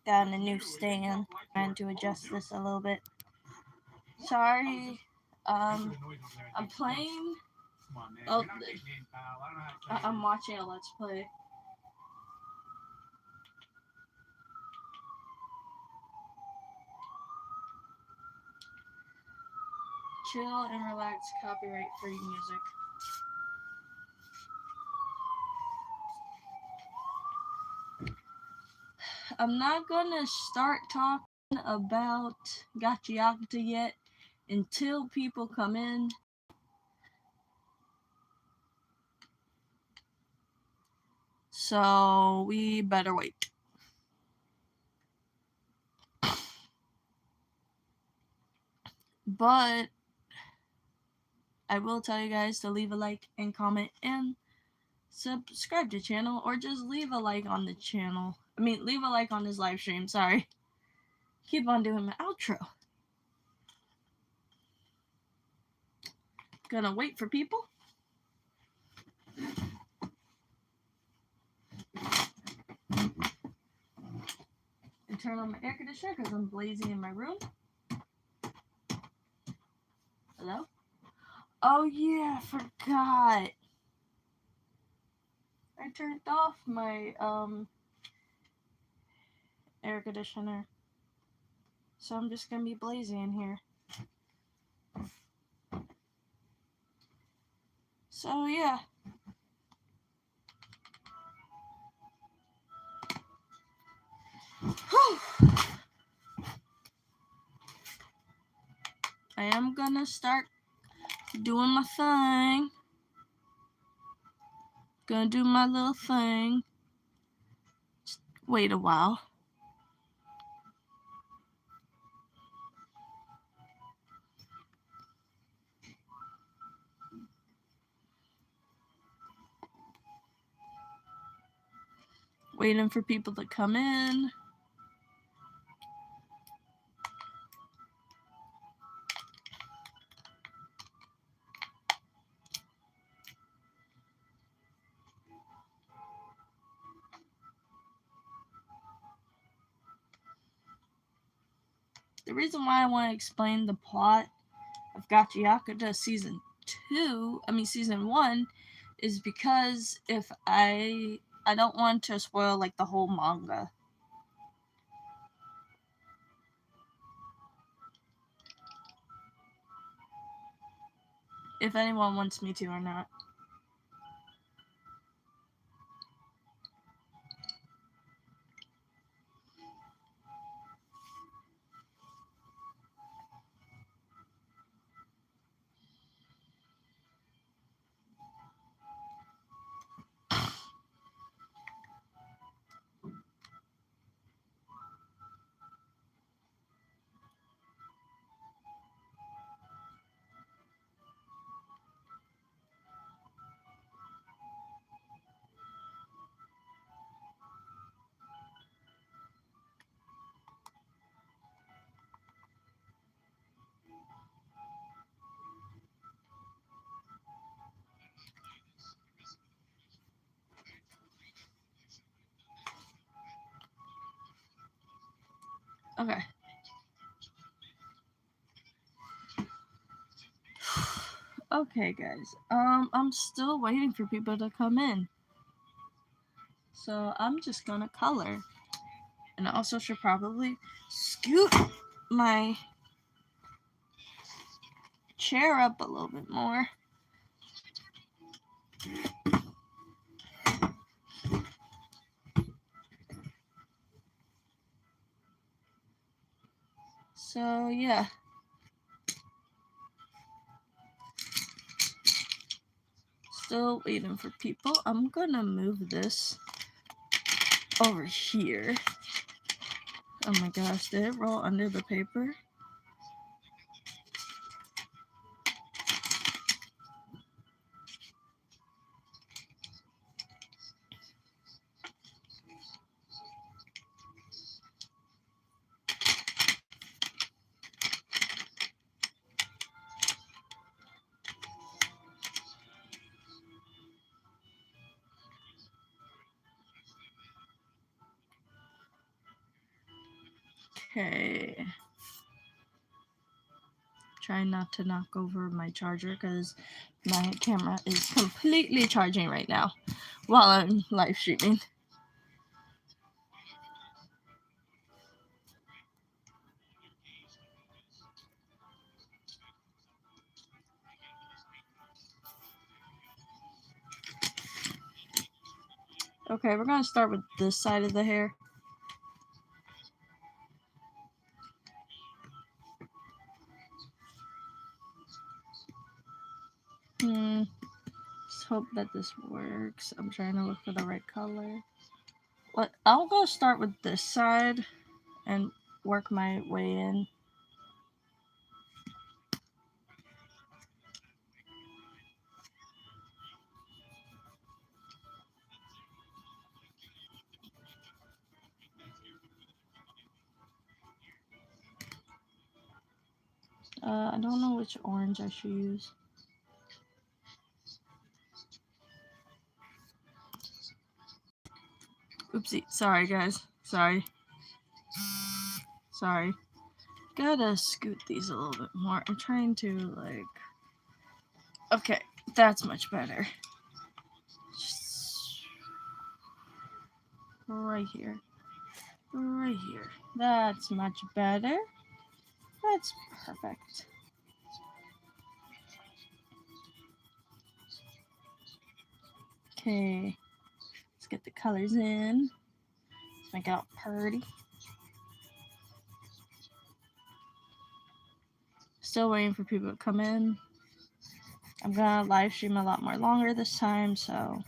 got a new stand. Trying to adjust this a little bit. Sorry. I'm playing. Oh, I'm watching a Let's Play. Chill and relax, copyright free music. I'm not gonna start talking about Gacha yet until people come in. So we better wait. But I will tell you guys to leave a like and comment and subscribe to the channel, or just leave a like on the channel. Leave a like on this live stream, sorry. Keep on doing my outro. Gonna wait for people. And turn on my air conditioner because I'm blazing in my room. Hello? Oh yeah, I forgot. I turned off my air conditioner. So I'm just gonna be blazing in here. So yeah. I am gonna start doing my thing. Gonna do my little thing. Just wait a while. Waiting for people to come in. The reason why I want to explain the plot of Gacha season 1 is because if I don't want to spoil like the whole manga. If anyone wants me to or not. Okay. Okay, guys. I'm still waiting for people to come in. So I'm just gonna color. And I also should probably scoot my chair up a little bit more. So yeah. Still waiting for people. I'm gonna move this over here. Oh my gosh, did it roll under the paper? Okay. Try not to knock over my charger because my camera is completely charging right now while I'm live streaming. Okay, we're gonna start with this side of the hair. Let's hope that this works. I'm trying to look for the right color. I'll go start with this side and work my way in. I don't know which orange I should use. Oopsie. Sorry, guys. Sorry. Gotta scoot these a little bit more. I'm trying to, like... Okay, that's much better. Just... right here. Right here. That's much better. That's perfect. Okay. Let's get the colors in. Let's make it all pretty. Still waiting for people to come in. I'm gonna live stream a lot more longer this time, so...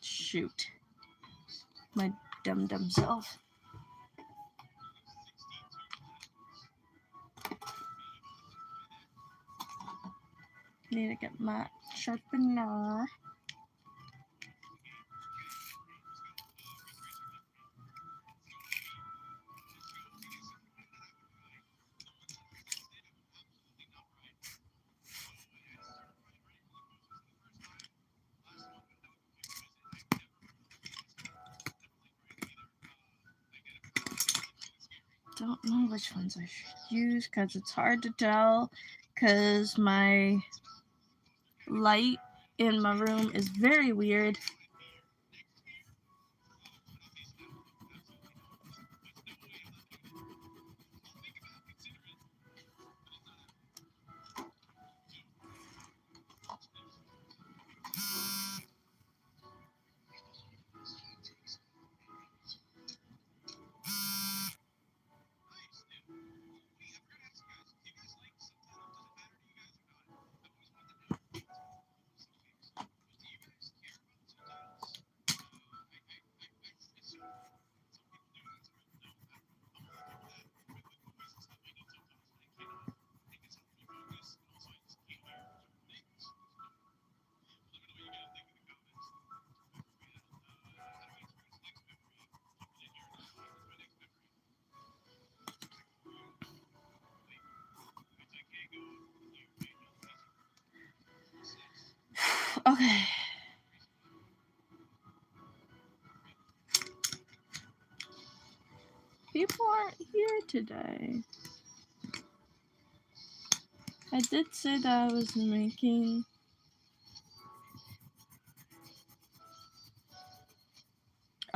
Shoot. My dumb self. Need to get my sharpener. Don't know which ones I should use because it's hard to tell because my light in my room is very weird. Okay. People aren't here today. I did say that I was making...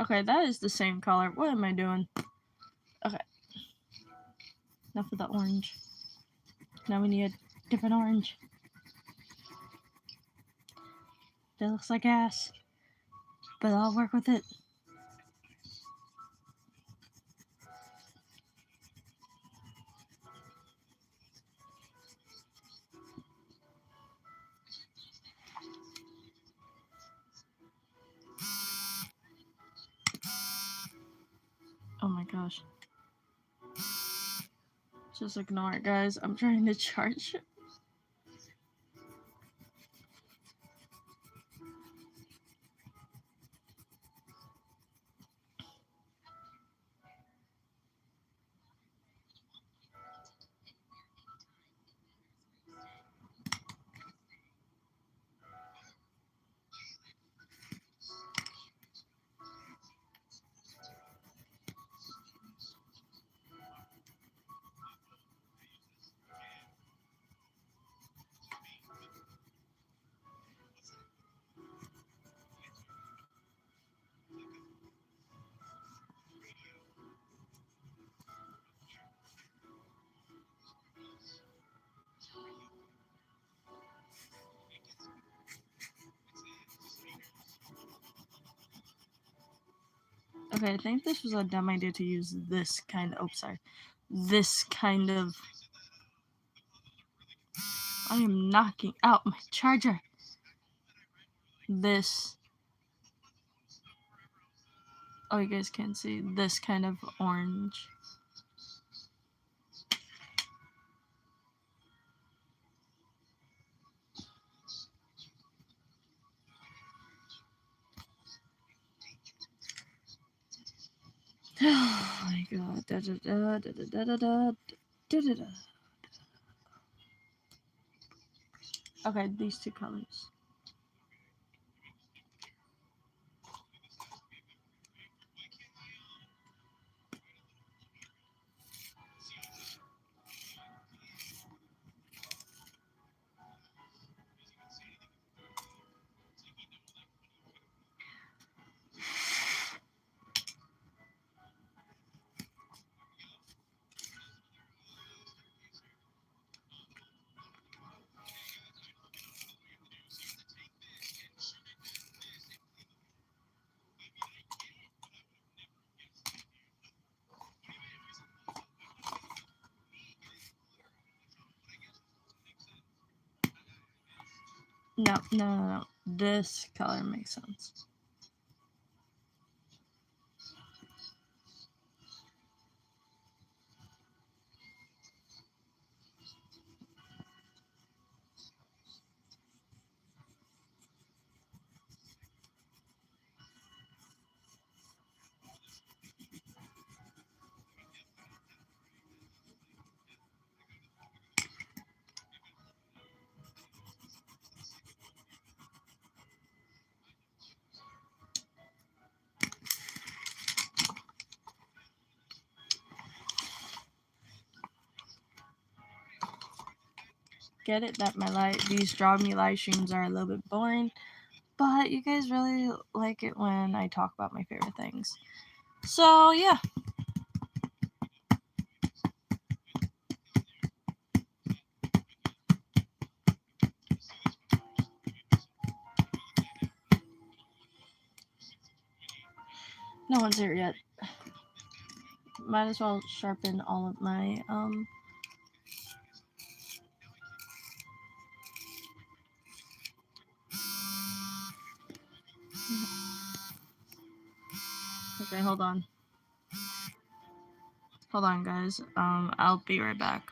Okay, that is the same color. What am I doing? Okay. Enough of the orange. Now we need a different orange. That looks like ass. But I'll work with it. Oh my gosh. Just ignore it, guys. I'm trying to charge. Okay, I think this was a dumb idea to use this kind of, oh, sorry. This kind of, I am knocking out my charger. This, oh, you guys can't see, this kind of orange. Oh my god. Da, da, da, da, da, da, da, da, da, da. Okay, these two colors. No, no, no, no. This color makes sense. Get it that these Draw Me live streams are a little bit boring, but you guys really like it when I talk about my favorite things. So yeah. No one's here yet. Might as well sharpen all of my okay, hold on. Hold on, guys. I'll be right back.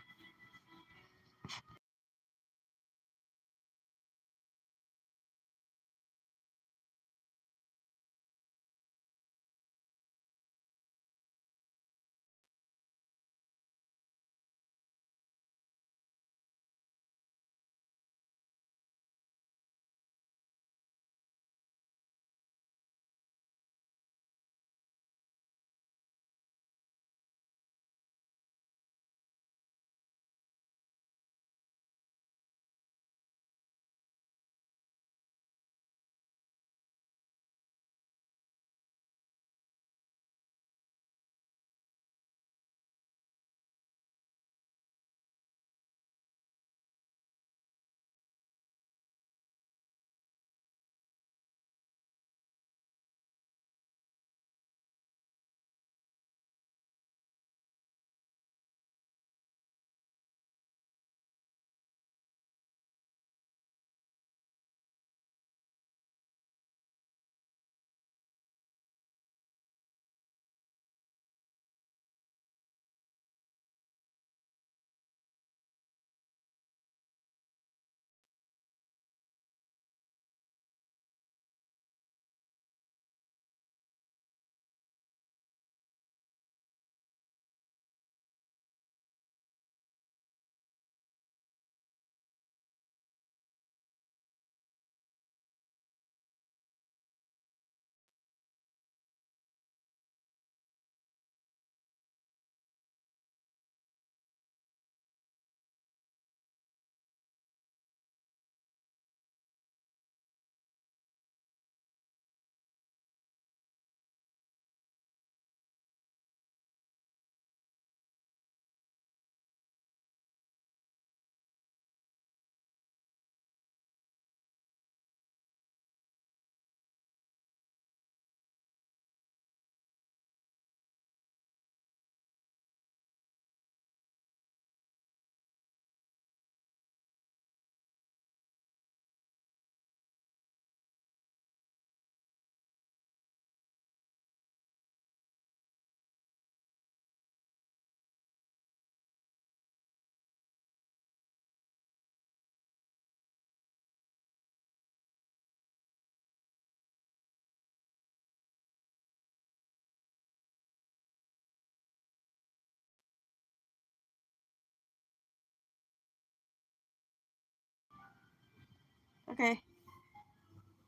Okay.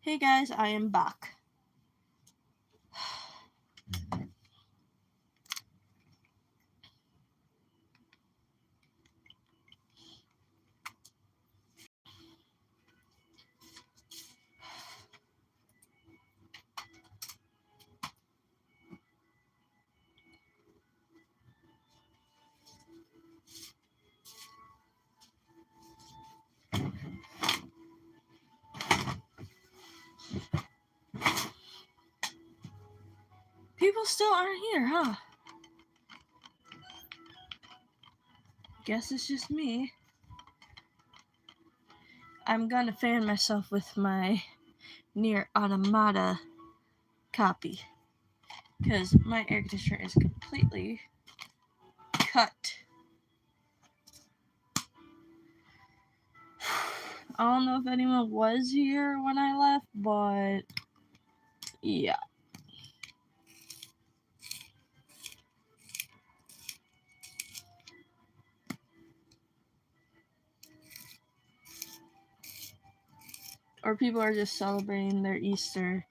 Hey guys, I am back. People still aren't here, huh? Guess it's just me. I'm gonna fan myself with my Nier Automata copy. Because my air conditioner is completely cut. I don't know if anyone was here when I left, but yeah. Or people are just celebrating their Easter.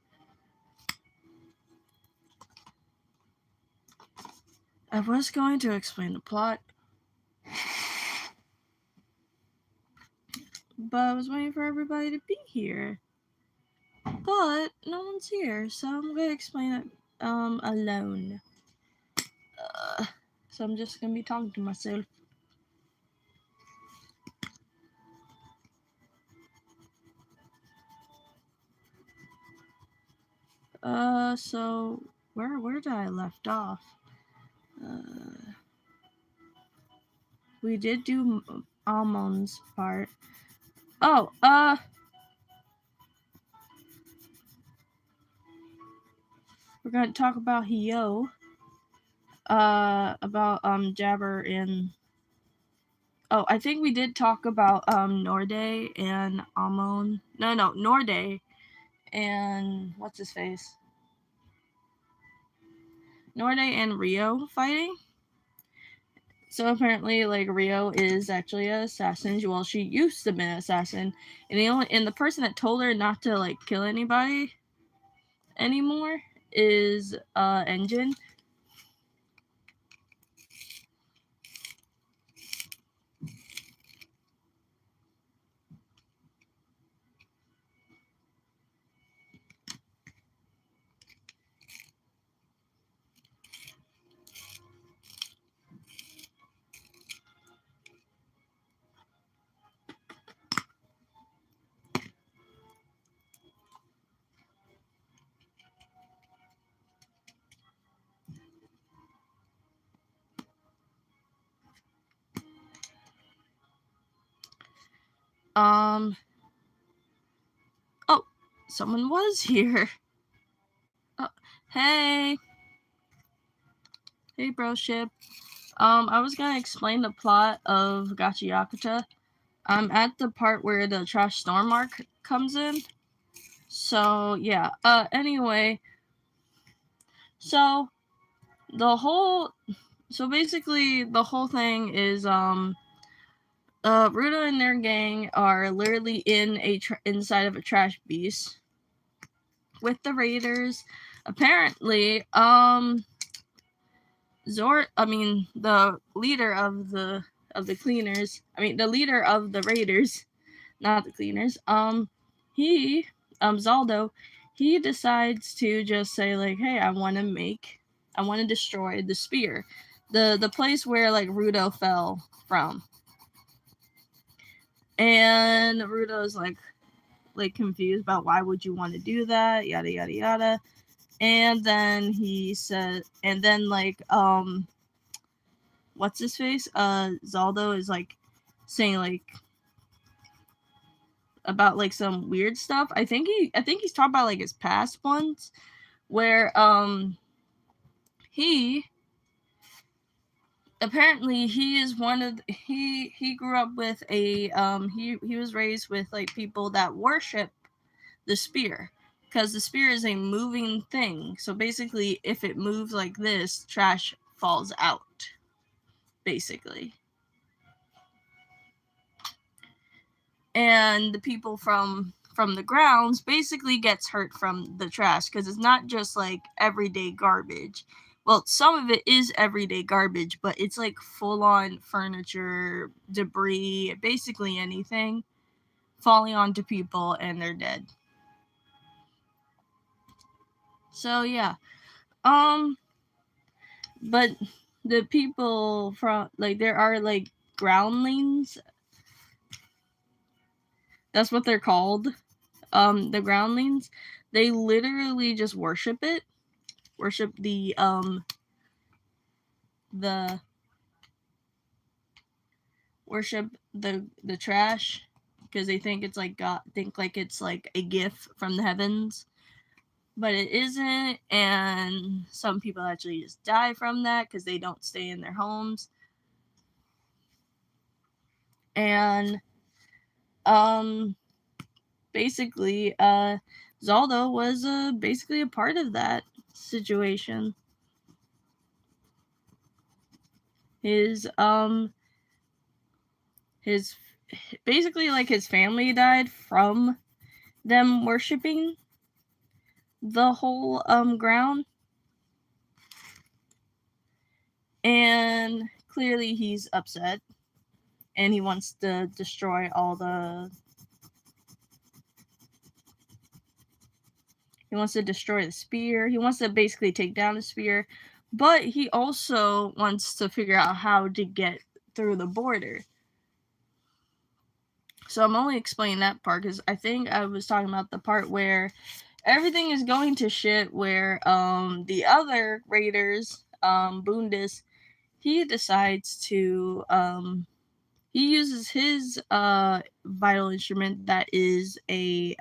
I was going to explain the plot, but I was waiting for everybody to be here. But no one's here, so I'm gonna explain it alone. So I'm just gonna be talking to myself. So where did I left off? We did do Amon's part. Oh, we're gonna talk about Hyo. About Jabber and oh, I think we did talk about Norde and Amon. No, Norde and what's his face? Norde and Rio fighting. So apparently, like, Rio is actually an assassin. Well, she used to be an assassin, and the person that told her not to like kill anybody anymore is Engine. Oh, someone was here. Oh, hey, broship. I was gonna explain the plot of Gacha Yakuta. I'm at the part where the trash storm arc comes in. So yeah. Anyway, so basically the whole thing is Ruto and their gang are literally inside of a trash beast with the raiders. Apparently, the leader of the cleaners, the leader of the raiders, not the cleaners, he, Zaldo, he decides to just say, like, hey, I want to destroy the spear. The place where, like, Ruto fell from. And Ruto's, like confused about why would you want to do that, yada, yada, yada. And then what's his face? Zaldo is, like, saying, like, about, like, some weird stuff. I think he's talking about, like, his past ones, where he apparently he is one of he grew up with a he was raised with, like, people that worship the spear, because the spear is a moving thing. So basically, if it moves like this, trash falls out, basically. And the people from from the grounds basically gets hurt from the trash, because it's not just like everyday garbage. Well, some of it is everyday garbage, but it's like full on furniture, debris, basically anything falling onto people and they're dead. So yeah. But the people from, like, there are like groundlings. That's what they're called. The groundlings. They literally just worship it. Worship the worship the trash, because they think it's like God, think like it's like a gift from the heavens, but it isn't. And some people actually just die from that because they don't stay in their homes. And basically Zaldo was basically a part of that situation. His basically, like, his family died from them worshiping the whole ground. And clearly he's upset, and he wants to destroy all the... He wants to destroy the spear. He wants to basically take down the spear, but he also wants to figure out how to get through the border. So I'm only explaining that part because I think I was talking about the part where everything is going to shit, where the other raiders, Bundus, he decides to he uses his vital instrument that is a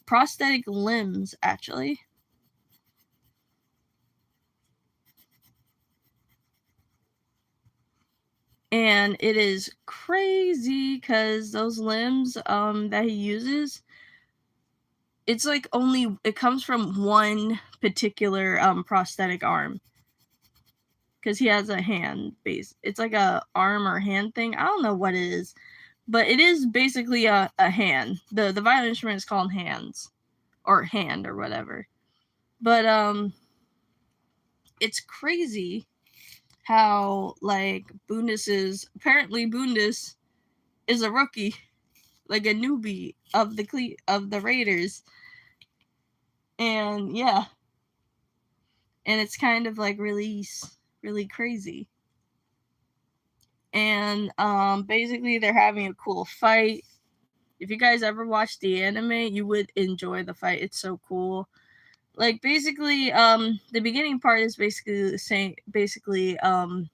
prosthetic limbs, actually. And it is crazy because those limbs that he uses, it's like only, it comes from one particular prosthetic arm, because he has a hand base. It's like a arm or hand thing. I don't know what it is, but it is basically a hand. The violin instrument is called hands, or hand, or whatever. But it's crazy how, like, apparently Bundus is a rookie, like a newbie of the Raiders. And yeah, and it's kind of like really crazy. And basically they're having a cool fight. If you guys ever watched the anime, you would enjoy the fight. It's so cool. Like, basically the beginning part is basically the same. Basically Rudo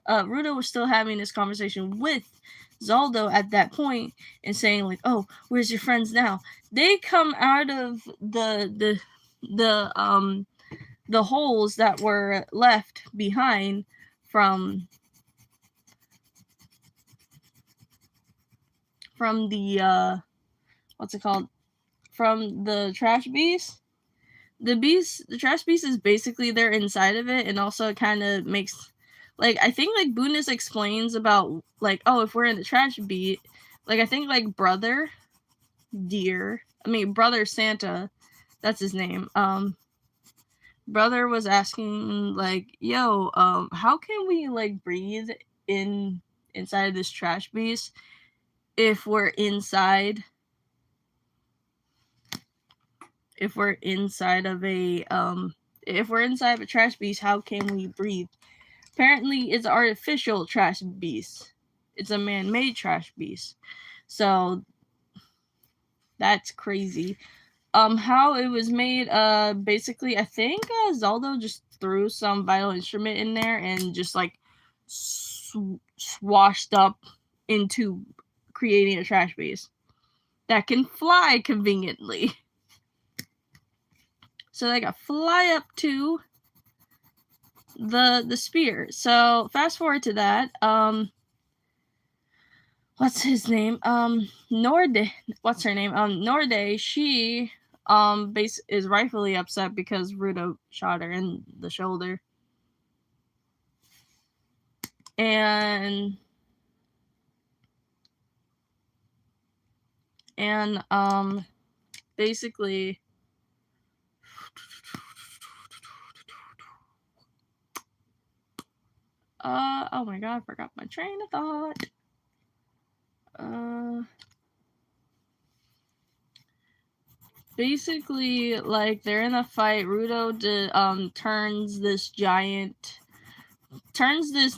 was still having this conversation with Zaldo at that point, and saying like, "Oh, where's your friends now?" They come out of the holes that were left behind from the what's it called? From the trash beast. The trash beast is basically they're inside of it, and also it kind of makes, like, I think like Bundus explains about, like, oh, if we're in the trash beast, like, I think like Brother Santa, that's his name. Brother was asking like, yo, how can we like breathe inside of this trash beast if we're inside of a trash beast? How can we breathe? Apparently it's artificial trash beast. It's a man-made trash beast. So that's crazy. How it was made, basically I think Zaldo just threw some vital instrument in there and just like swashed up into creating a trash beast that can fly conveniently. So they got fly up to the spear. So fast forward to that. What's his name? Norde. What's her name? Norde. She is rightfully upset because Rudo shot her in the shoulder. And And basically oh my god, I forgot my train of thought. Basically, like, they're in a fight. Rudo turns this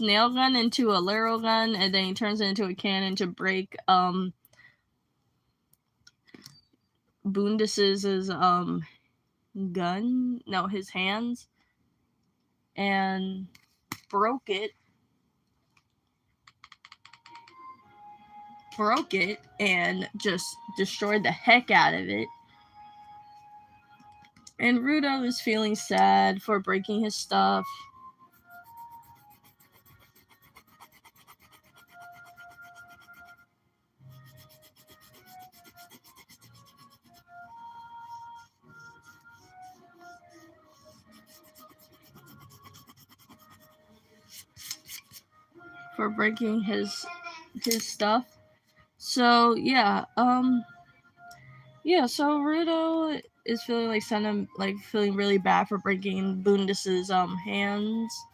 nail gun into a literal gun, and then he turns it into a cannon to break Bundus's gun, no, his hands, and broke it and just destroyed the heck out of it. And Rudo is feeling sad for breaking his stuff. For breaking his stuff. So yeah, so Rudo is feeling feeling really bad for breaking Bundus's hands.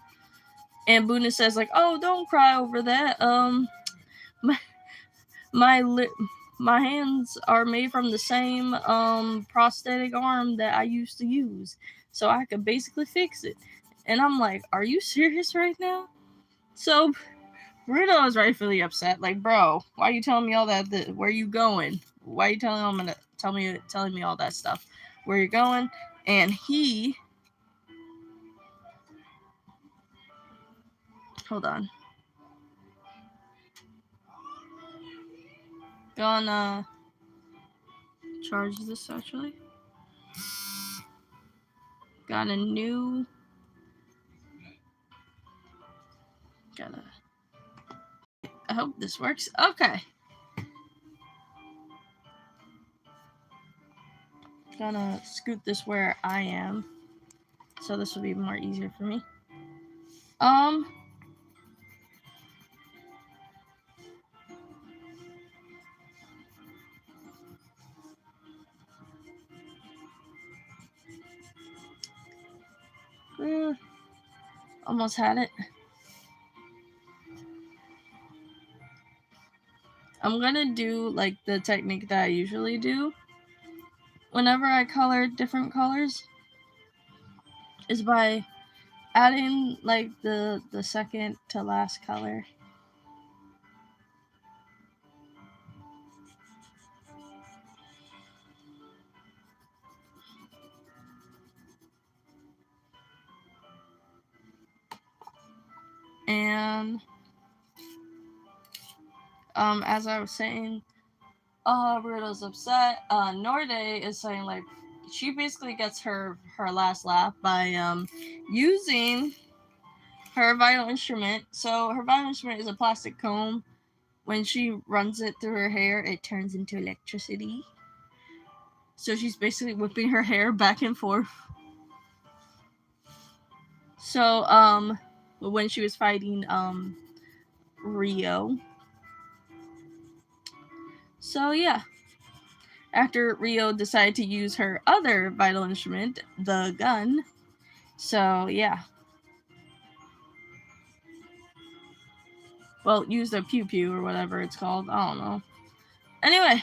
And Bundus says like, "Oh, don't cry over that. My hands are made from the same prosthetic arm that I used to use, so I could basically fix it." And I'm like, "Are you serious right now?" So Rudo is rightfully upset. Like, bro, why are you telling me all that? Where are you going? Why are you telling me all that stuff? Where you're going? And he, hold on, gonna charge this actually. Got a new. I hope this works. Okay. Gonna scoot this where I am, so this will be more easier for me. Almost had it. I'm gonna do like the technique that I usually do whenever I color different colors, is by adding like the second to last color. And as I was saying, Rudo's upset. Norde is saying like she basically gets her last laugh by using her vital instrument. So her vital instrument is a plastic comb. When she runs it through her hair, it turns into electricity. So she's basically whipping her hair back and forth. So when she was fighting Rio. So yeah. After Rio decided to use her other vital instrument, the gun. So yeah. Well, use the pew pew or whatever it's called. I don't know. Anyway.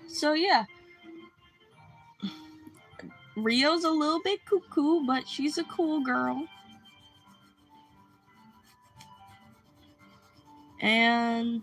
So yeah. Rio's a little bit cuckoo, but she's a cool girl. And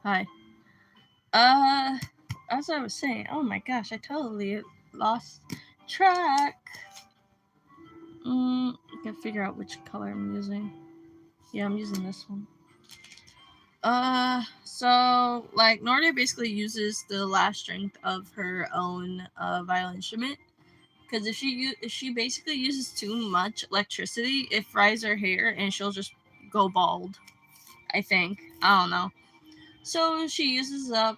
hi. As I was saying, oh my gosh, I totally lost track. figure out which color I'm using. Yeah, I'm using this one. So like Norde basically uses the last strength of her own violin instrument, because if she basically uses too much electricity, it fries her hair and she'll just go bald. I think, I don't know. So she uses up.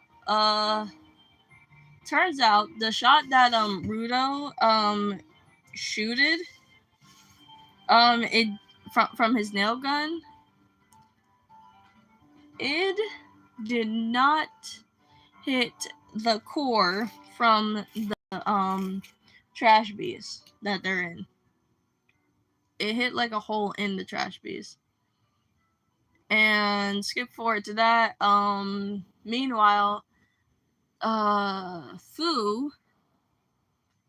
Turns out the shot that Rudo shooted it from his nail gun, it did not hit the core from the trash bees that they're in. It hit like a hole in the trash bees. And skip forward to that. Meanwhile, Fu,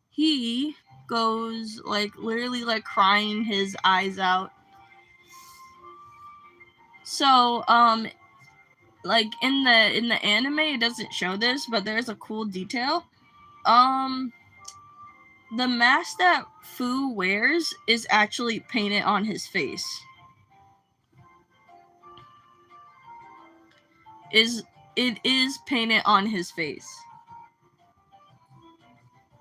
he goes like literally like crying his eyes out. So like in the anime it doesn't show this, but there's a cool detail. The mask that Fu wears is actually painted on his face. It is painted on his face.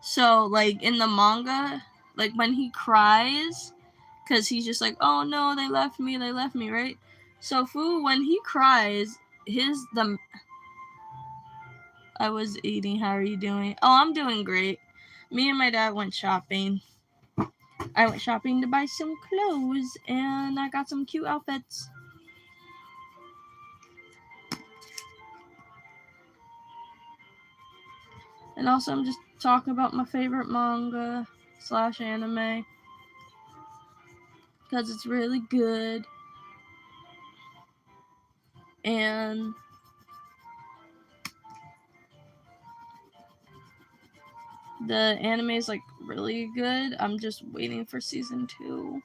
So like in the manga, like when he cries, because he's just like, oh no, they left me, right? So Fu, when he cries, I was eating. How are you doing? Oh, I'm doing great. Me and my dad went shopping. I went shopping to buy some clothes, and I got some cute outfits. And also, I'm just talking about my favorite manga / anime, because it's really good. And the anime is like really good. I'm just waiting for season 2.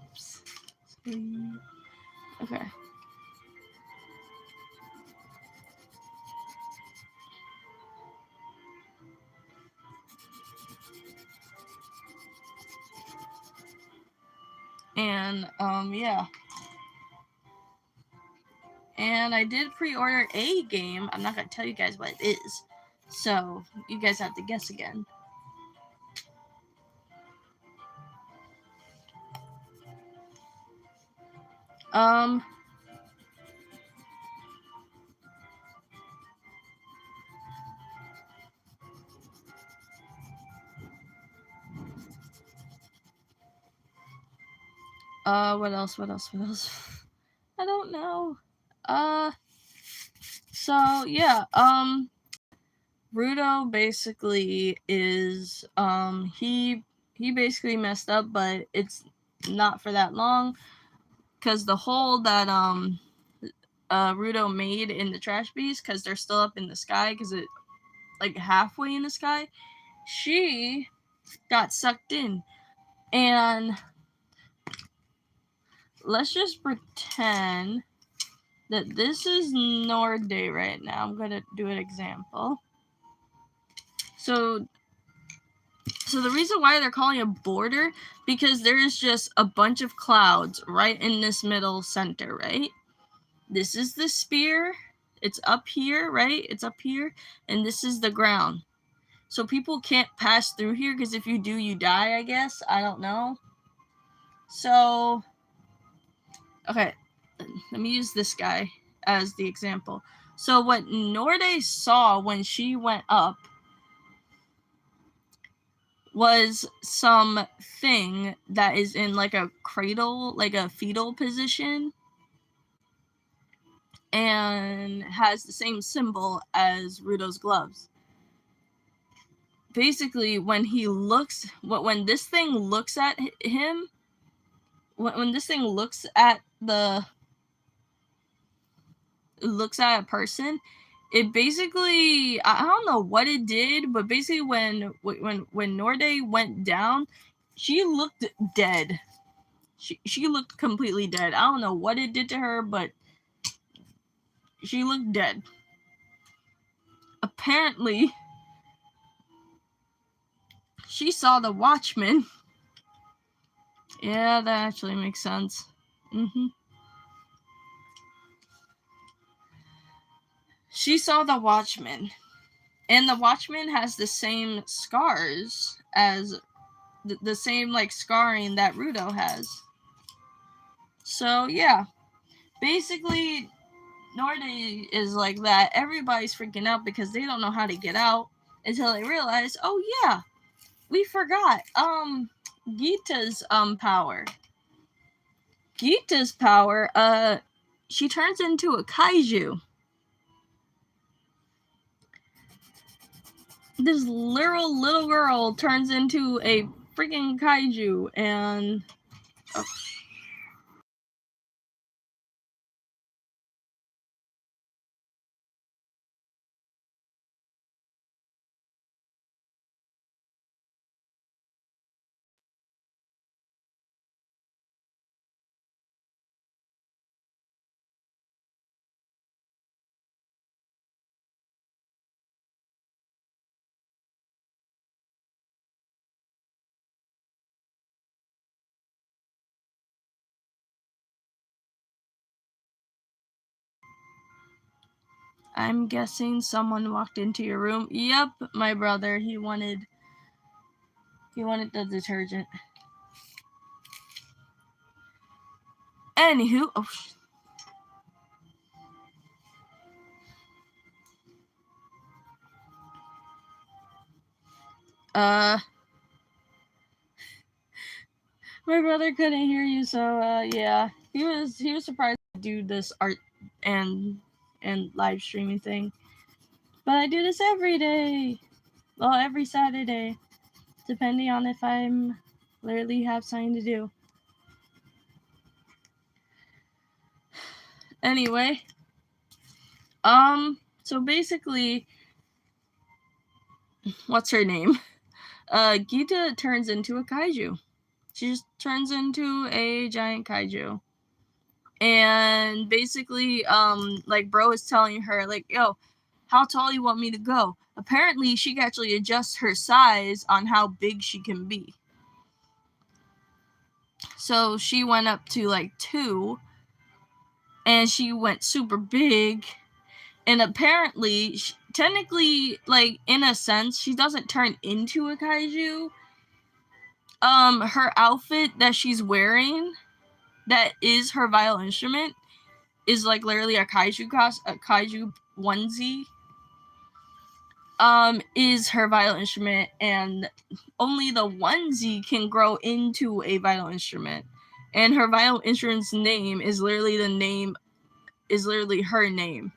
Oops. Okay. And yeah. And I did pre-order a game. I'm not gonna tell you guys what it is, so you guys have to guess again. What else? I don't know. So yeah, Rudo basically is, he basically messed up, but it's not for that long, because the hole that, Rudo made in the trash bees, because they're still up in the sky, because it, like, halfway in the sky, she got sucked in. And let's just pretend that this is Norde right now. I'm gonna do an example. So the reason why they're calling it border, because there is just a bunch of clouds right in this middle center, right? This is the spear. It's up here, right? It's up here. And this is the ground. So people can't pass through here, because if you do, you die, I guess. I don't know. So, okay. Let me use this guy as the example. So what Norde saw when she went up was something that is in like a cradle, like a fetal position, and has the same symbol as Rudo's gloves. Basically, when this thing looks at him, when this thing looks at a person, it basically, I don't know what it did, but basically when Norde went down, she looked dead. She looked completely dead. I don't know what it did to her, but she looked dead. Apparently, she saw the Watchman. Yeah, that actually makes sense. She saw the Watchman. And the Watchman has the same scars as the same like scarring that Rudo has. So yeah, basically Norde is like that. Everybody's freaking out because they don't know how to get out until they realize, oh yeah, we forgot. Gita's power. Gita's power, she turns into a kaiju. This little girl turns into a freaking kaiju, and oh. I'm guessing someone walked into your room. Yep, my brother. He wanted the detergent. Anywho, oh. My brother couldn't hear you, so yeah, he was surprised to do this art and live streaming thing. But I do this every day. Well, every Saturday, depending on if I'm literally have something to do. Anyway, so basically, what's her name? Gita turns into a kaiju. She just turns into a giant kaiju. And basically, like bro is telling her, like, yo, how tall you want me to go? Apparently, she can actually adjust her size on how big she can be. So she went up to like 2, and she went super big. And apparently, technically, like in a sense, she doesn't turn into a kaiju. Her outfit that she's wearing, that is her vital instrument, is like literally a kaiju onesie. Is her vital instrument, and only the onesie can grow into a vital instrument. And her vital instrument's name is literally her name.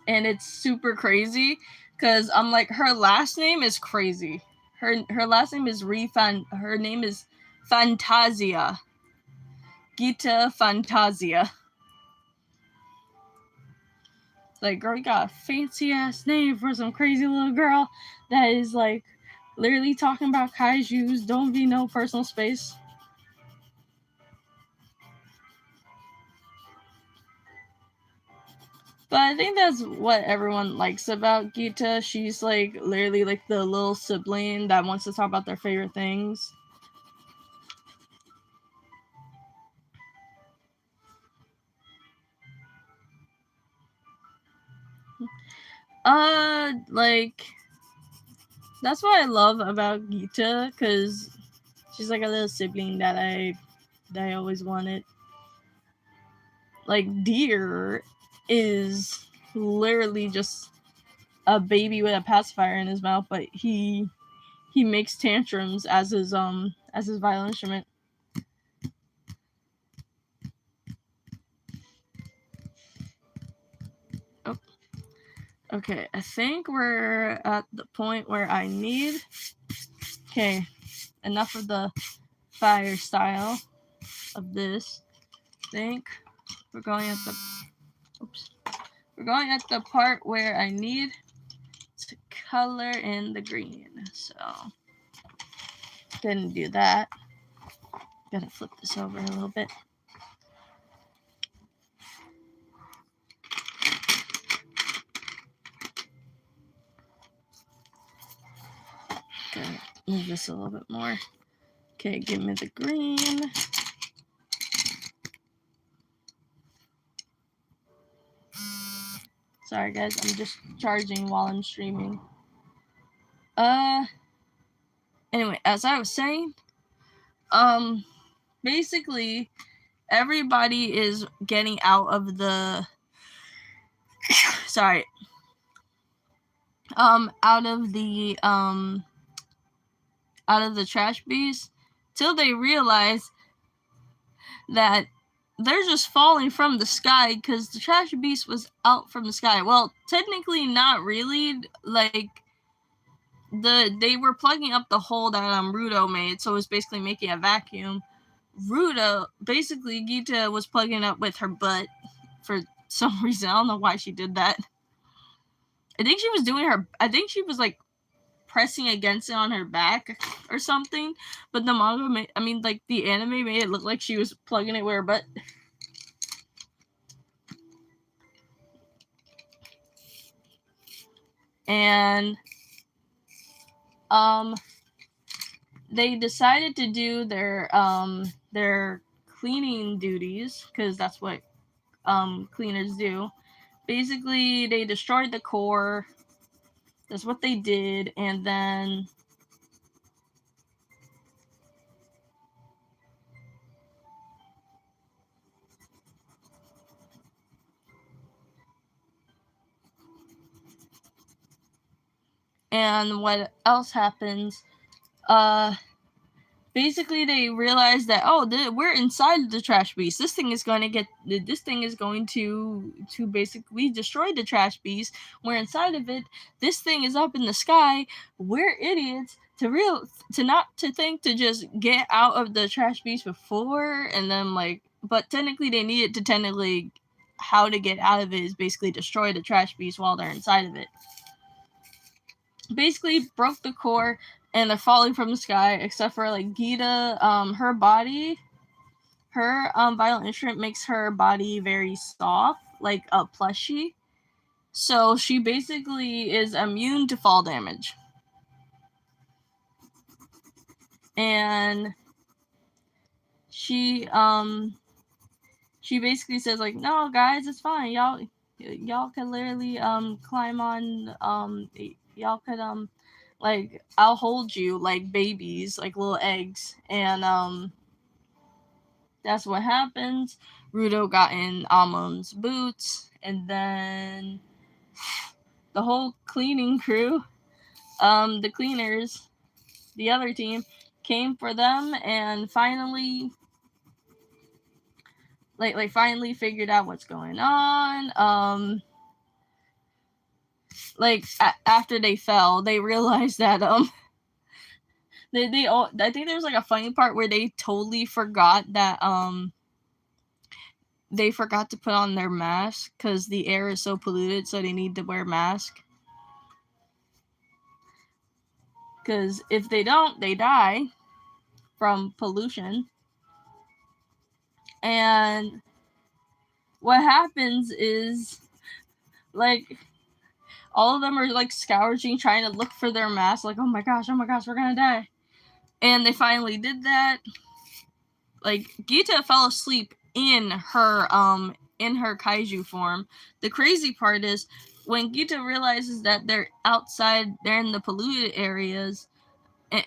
And it's super crazy because I'm like, her last name is crazy. Her last name is her name is Fantasia. Gita Fantasia. Like, girl, you got a fancy ass name for some crazy little girl that is like literally talking about kaijus. Don't be no personal space. But I think that's what everyone likes about Gita. She's like literally like the little sibling that wants to talk about their favorite things. Like, that's what I love about Gita, because she's like a little sibling that I always wanted. Like, Deer is literally just a baby with a pacifier in his mouth, but he makes tantrums as his violin instrument. Oh. Okay, I think we're at the point where I need. Okay, enough of the fire style of this. I think we're going at the. Oops. we're going at the part where I need to color in the green. So, didn't do that. Gotta flip this over a little bit. Okay, move this a little bit more. Okay, give me the green. Sorry guys, I'm just charging while I'm streaming. Anyway, as I was saying, basically everybody is getting out of the sorry. Out of the trash beast till they realize that they're just falling from the sky because the trash beast was out from the sky. Well, technically not really. Like they were plugging up the hole that Ruto made, so it was basically making a vacuum. Ruto, basically Geeta was plugging up with her butt for some reason. I don't know why she did that. I think she was like pressing against it on her back or something, but the manga the anime made it look like she was plugging it with her butt. And they decided to do their cleaning duties, because that's what cleaners do. Basically, they destroyed the core. That's what they did, and then what else happens? Basically they realized that we're inside the trash beast. This thing is going to basically destroy the trash beast. We're inside of it. This thing is up in the sky. We're idiots to think to just get out of the trash beast before, and then but technically they needed to how to get out of it is basically destroy the trash beast while they're inside of it. Basically broke the core, and they're falling from the sky, except for Geeta. Her body, her violent instrument makes her body very soft, like a plushie. So she basically is immune to fall damage. And she basically says no guys, it's fine. Y'all can literally climb on y'all could I'll hold you like babies, like little eggs. And that's what happens. Ruto got in Amon's boots, and then the whole cleaning crew, the cleaners, the other team, came for them and finally finally figured out what's going on. After they fell, they realized that they all, I think there was a funny part where they totally forgot that they forgot to put on their mask because the air is so polluted, so they need to wear a mask. Because if they don't, they die from pollution. And what happens is all of them are scourging, trying to look for their mask, oh my gosh, we're gonna die. And they finally did that. Geeta fell asleep in her kaiju form. The crazy part is when Geeta realizes that they're outside, they're in the polluted areas,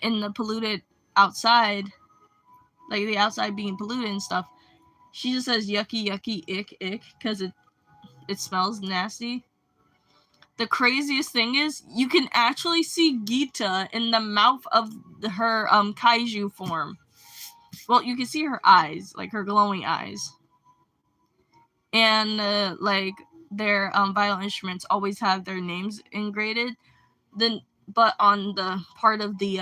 in the polluted outside, the outside being polluted and stuff, she just says yucky, yucky, ick, ick, because it smells nasty. The craziest thing is you can actually see Geeta in the mouth of her kaiju form. Well, you can see her eyes, her glowing eyes. And their violent instruments always have their names engraved. But on the part of the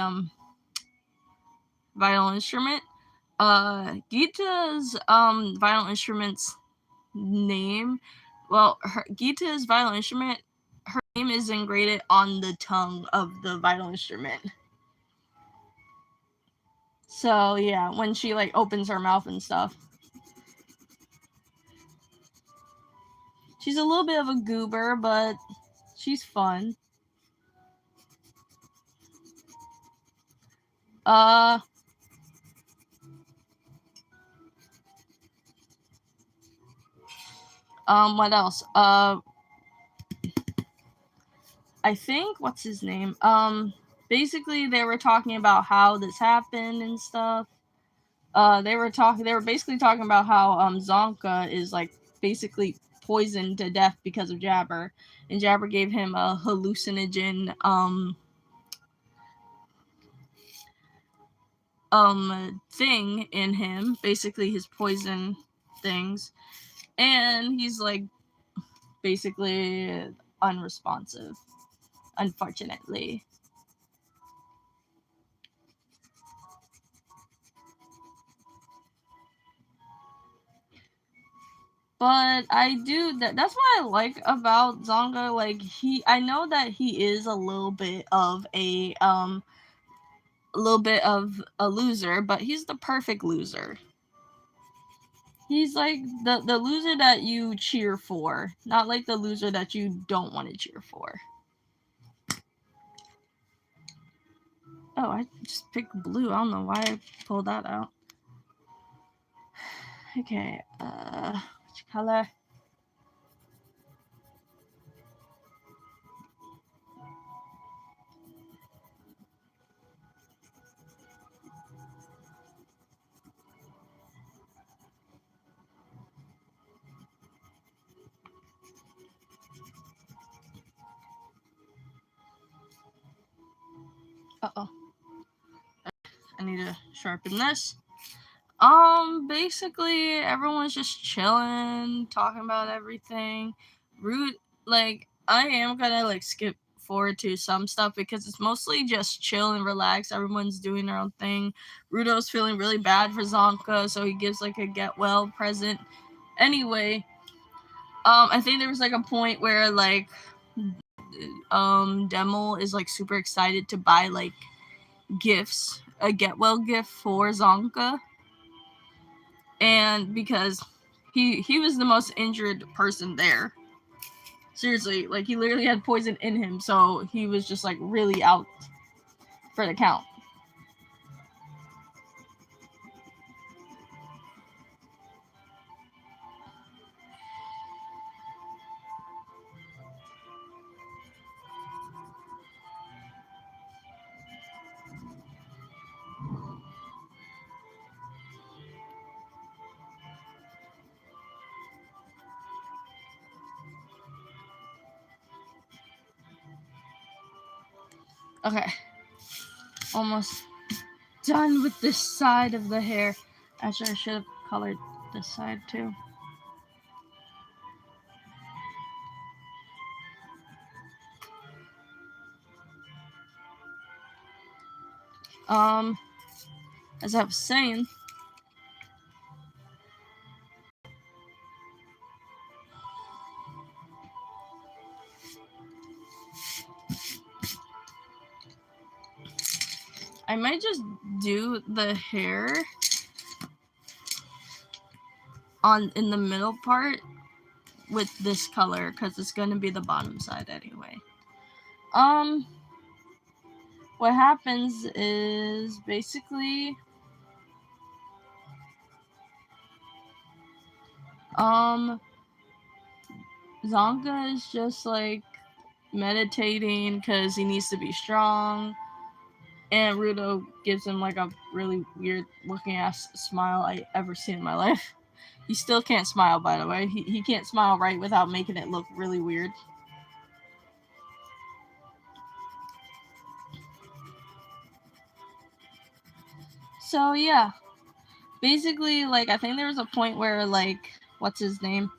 violent instrument, Geeta's violent instrument's name well, Gita's vital instrument, her name is engraved on the tongue of the vital instrument. So yeah, when she like opens her mouth and stuff. She's a little bit of a goober, but she's fun. What else? I think, what's his name? Basically they were talking about how this happened and stuff. They were basically talking about how Zonka is like basically poisoned to death because of Jabber, and Jabber gave him a hallucinogen thing in him, basically his poison things, and he's like basically unresponsive, unfortunately. But I do that's what I like about Zonga. Like I know that he is a little bit of a loser, but he's the perfect loser. He's like the loser that you cheer for, not like the loser that you don't want to cheer for. Oh, I just picked blue. I don't know why I pulled that out. Okay, which color? Uh-oh. I need to sharpen this. Basically, everyone's just chilling, talking about everything. Like, I am gonna, like, skip forward to some stuff because it's mostly just chill and relax. Everyone's doing their own thing. Rudo's feeling really bad for Zonka, so he gives, like, a get well present. Anyway, I think there was, like, a point where, like, Demel is, like, super excited to buy, like, gifts, a get well gift for Zonka. And because he was the most injured person there. Seriously, like he literally had poison in him, so he was just like really out for the count. Okay. Almost done with this side of the hair. Actually, I should have colored this side too. As I was saying, I might just do the hair in the middle part with this color because it's gonna be the bottom side anyway. What happens is basically Zonka is just like meditating because he needs to be strong, and Rudo gives him like a really weird looking ass smile I ever seen in my life. He still can't smile, by the way. He can't smile right without making it look really weird. So yeah, basically, like I think there was a point where like what's his name?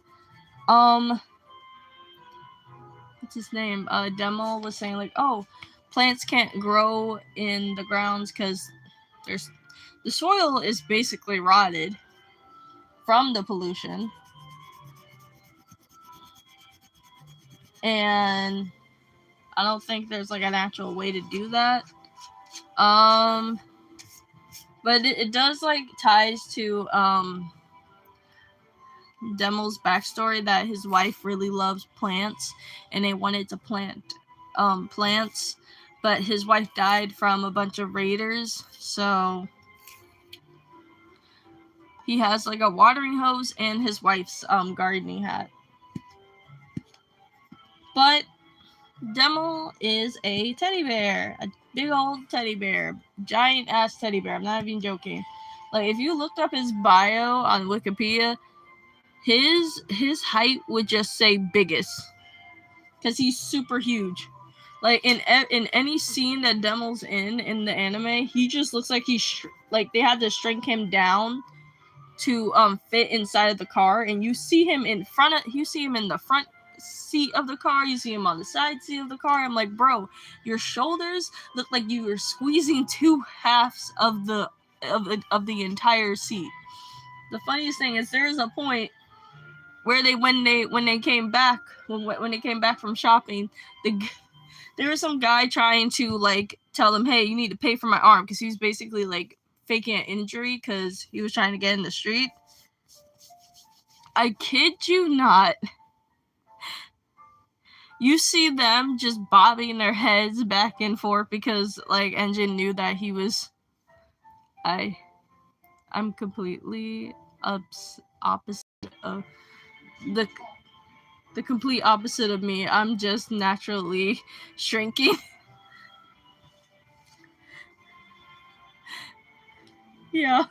Demel was saying like, oh, plants can't grow in the grounds because the soil is basically rotted from the pollution. and I don't think there's like an actual way to do that. But it does like ties to Demel's backstory that his wife really loves plants and they wanted to plant plants, but his wife died from a bunch of raiders, so he has like a watering hose and his wife's gardening hat. But Demel is a teddy bear, a big old teddy bear, giant ass teddy bear. I'm not even joking. Like if you looked up his bio on Wikipedia, his height would just say biggest, because he's super huge. Like in any scene that Demel's in the anime, he just looks like he's like they had to shrink him down to fit inside of the car, and you see him in the front seat of the car, you see him on the side seat of the car. I'm like, bro, your shoulders look like you were squeezing two halves of the entire seat. The funniest thing is there is a point where when they came back from shopping, there was some guy trying to like tell them, hey, you need to pay for my arm, because he was basically like faking an injury because he was trying to get in the street. I kid you not. You see them just bobbing their heads back and forth because like Engine knew that he was. I'm completely opposite of the complete opposite of me. I'm just naturally shrinking. Yeah.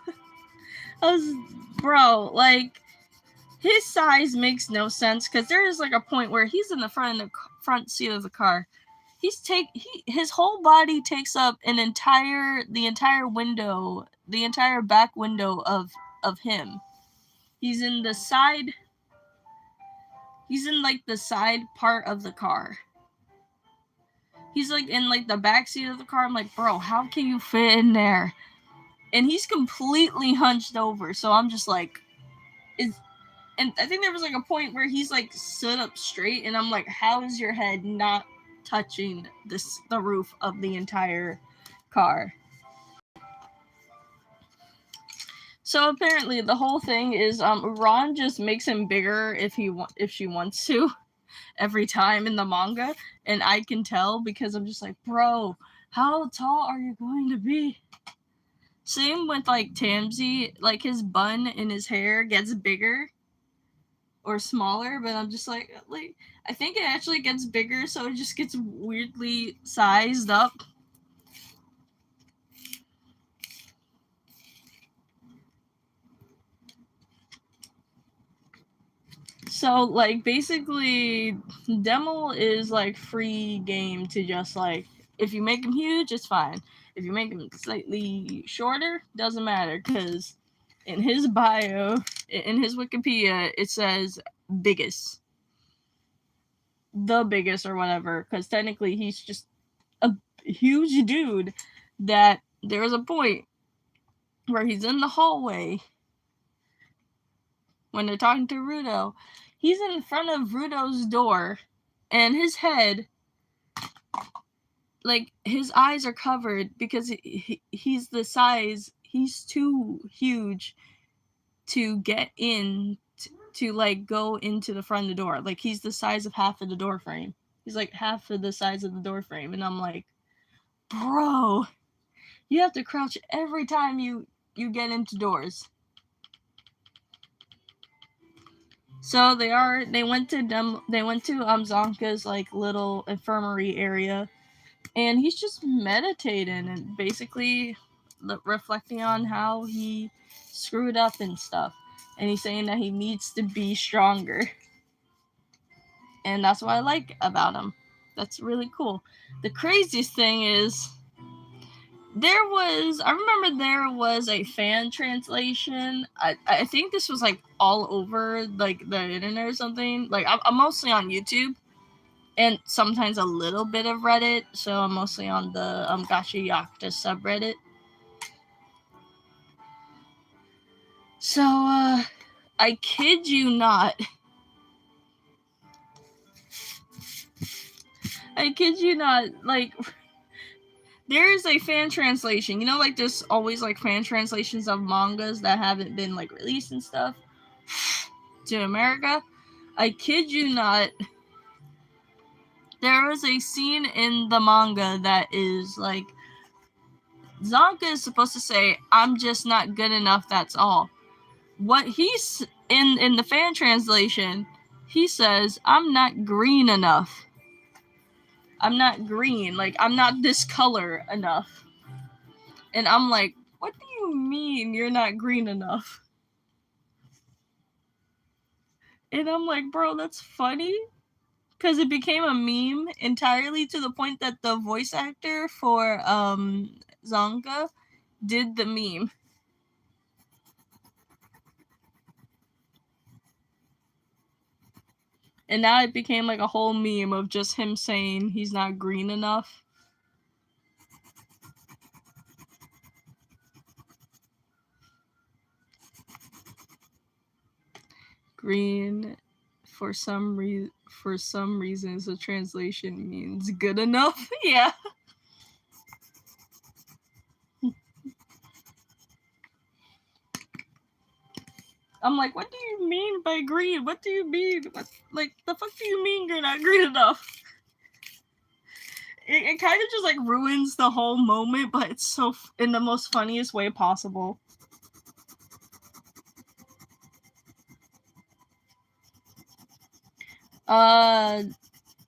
Bro, like his size makes no sense, because there is like a point where he's in the front seat of the car. His whole body takes up the entire window, the entire back window of him. He's in the side. He's in like the side part of the car. He's like in like the back seat of the car. I'm like, bro, how can you fit in there? And he's completely hunched over. So I'm just like, and I think there was like a point where he's like stood up straight, and I'm like, how is your head not touching the roof of the entire car? So apparently the whole thing is Ron just makes him bigger if she wants to every time in the manga, and I can tell because I'm just like, bro, how tall are you going to be? Same with like Tamsy, like his bun and his hair gets bigger or smaller, but I'm just like I think it actually gets bigger, so it just gets weirdly sized up. So like basically Demel is like free game to just like, if you make him huge, it's fine. If you make him slightly shorter, doesn't matter, because in his bio, in his Wikipedia, it says biggest. The biggest or whatever, because technically he's just a huge dude that there was a point where he's in the hallway when they're talking to Rudo. He's in front of Rudo's door, and his head, like his eyes are covered because he's the size, he's too huge to get in to like go into the front of the door. Like he's the size of half of the door frame. He's like half of the size of the door frame, and I'm like, bro, you have to crouch every time you get into doors. So they went to Zonka's like little infirmary area, and he's just meditating and basically reflecting on how he screwed up and stuff, and he's saying that he needs to be stronger, and that's what I like about him. That's really cool. The craziest thing is, I remember there was a fan translation. I think this was like all over like the internet or something. Like I'm mostly on YouTube and sometimes a little bit of Reddit, so I'm mostly on the Gacha Yakta subreddit. So I kid you not, I kid you not, like, there's a fan translation. You know, like, there's always, like, fan translations of mangas that haven't been, like, released and stuff to America. I kid you not, there is a scene in the manga that is, like, Zonka is supposed to say, "I'm just not good enough, that's all." What he's, in the fan translation, he says, "I'm not green enough. I'm not green, like, I'm not this color enough." And I'm like, what do you mean you're not green enough? And I'm like, bro, that's funny. Because it became a meme entirely, to the point that the voice actor for Zonka did the meme. And now it became like a whole meme of just him saying he's not green enough. Green, for some reasons, the translation means good enough. Yeah. I'm like, what do you mean by green? What do you mean? What, like, the fuck do you mean you're not green enough? It kind of just, like, ruins the whole moment, but it's so in the most funniest way possible. And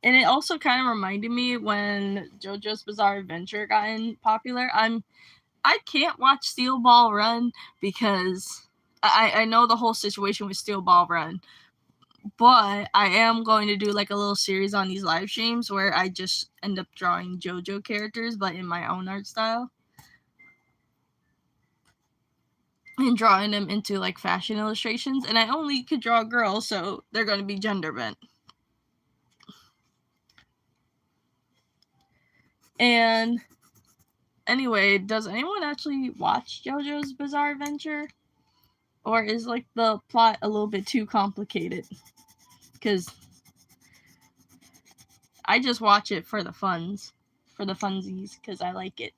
it also kind of reminded me when JoJo's Bizarre Adventure got popular. I can't watch Steel Ball Run because I know the whole situation with Steel Ball Run, but I am going to do like a little series on these live streams where I just end up drawing JoJo characters, but in my own art style, and drawing them into like fashion illustrations. And I only could draw girls, so they're going to be gender bent. And anyway, does anyone actually watch JoJo's Bizarre Adventure? Or is like the plot a little bit too complicated? Because I just watch it for the funsies, because I like it.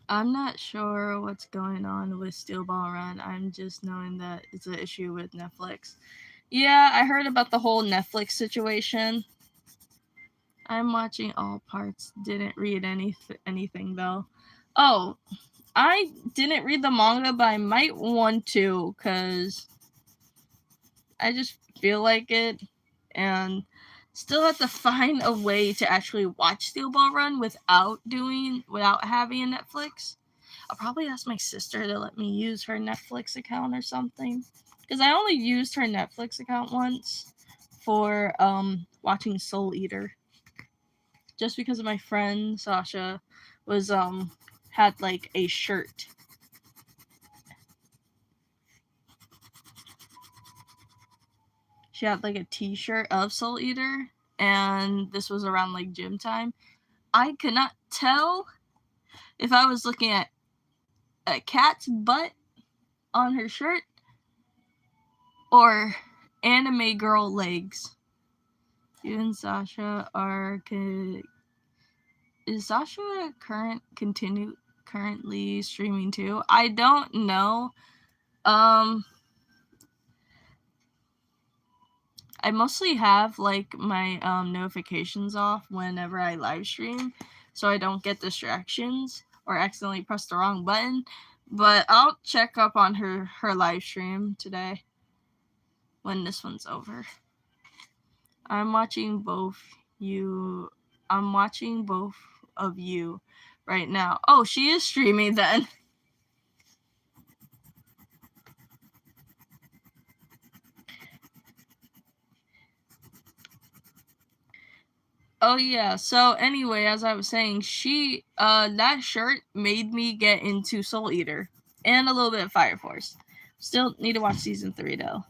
I'm not sure what's going on with Steel Ball Run. I'm just knowing that it's an issue with Netflix. Yeah, I heard about the whole Netflix situation. I'm watching all parts. Didn't read anything though. Oh, I didn't read the manga, but I might want to, because I just feel like it, and still have to find a way to actually watch Steel Ball Run without having a Netflix. I'll probably ask my sister to let me use her Netflix account or something, because I only used her Netflix account once for watching Soul Eater, just because of my friend Sasha was had like a shirt. She had like a t-shirt of Soul Eater, and this was around like gym time. I could not tell if I was looking at a cat's butt on her shirt or anime girl legs. You and Sasha are is Sasha currently streaming too? I don't know. I mostly have like my notifications off whenever I live stream, so I don't get distractions or accidentally press the wrong button. But I'll check up on her live stream today when this one's over. I'm watching both of you right now. Oh, she is streaming then. Oh yeah, so anyway, as I was saying, that shirt made me get into Soul Eater and a little bit of Fire Force. Still need to watch season 3 though.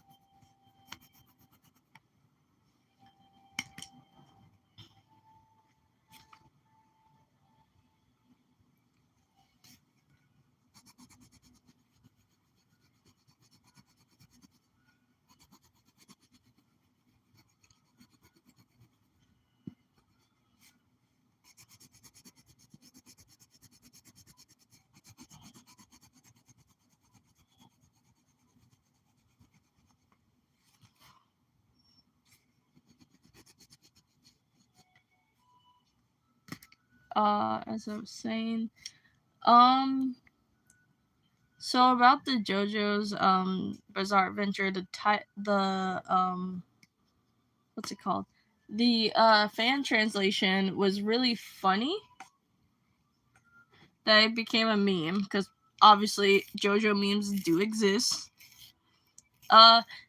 as I was saying, so about the JoJo's Bizarre Adventure, what's it called? The fan translation was really funny. That it became a meme because obviously JoJo memes do exist.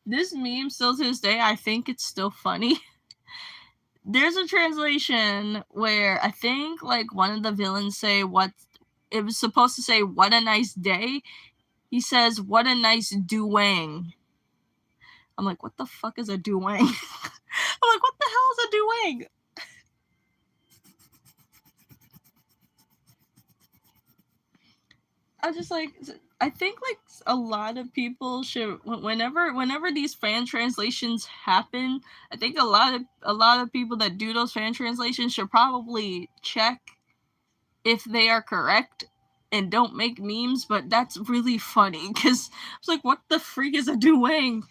This meme still to this day, I think it's still funny. There's a translation where I think like one of the villains say what it was supposed to say, "What a nice day." He says, "What a nice doing." I'm like, what the fuck is a doing? I'm like, what the hell is a doing? I'm just like, I think like a lot of people should whenever these fan translations happen, I think a lot of people that do those fan translations should probably check if they are correct and don't make memes. But that's really funny because it's like, what the freak is a doing?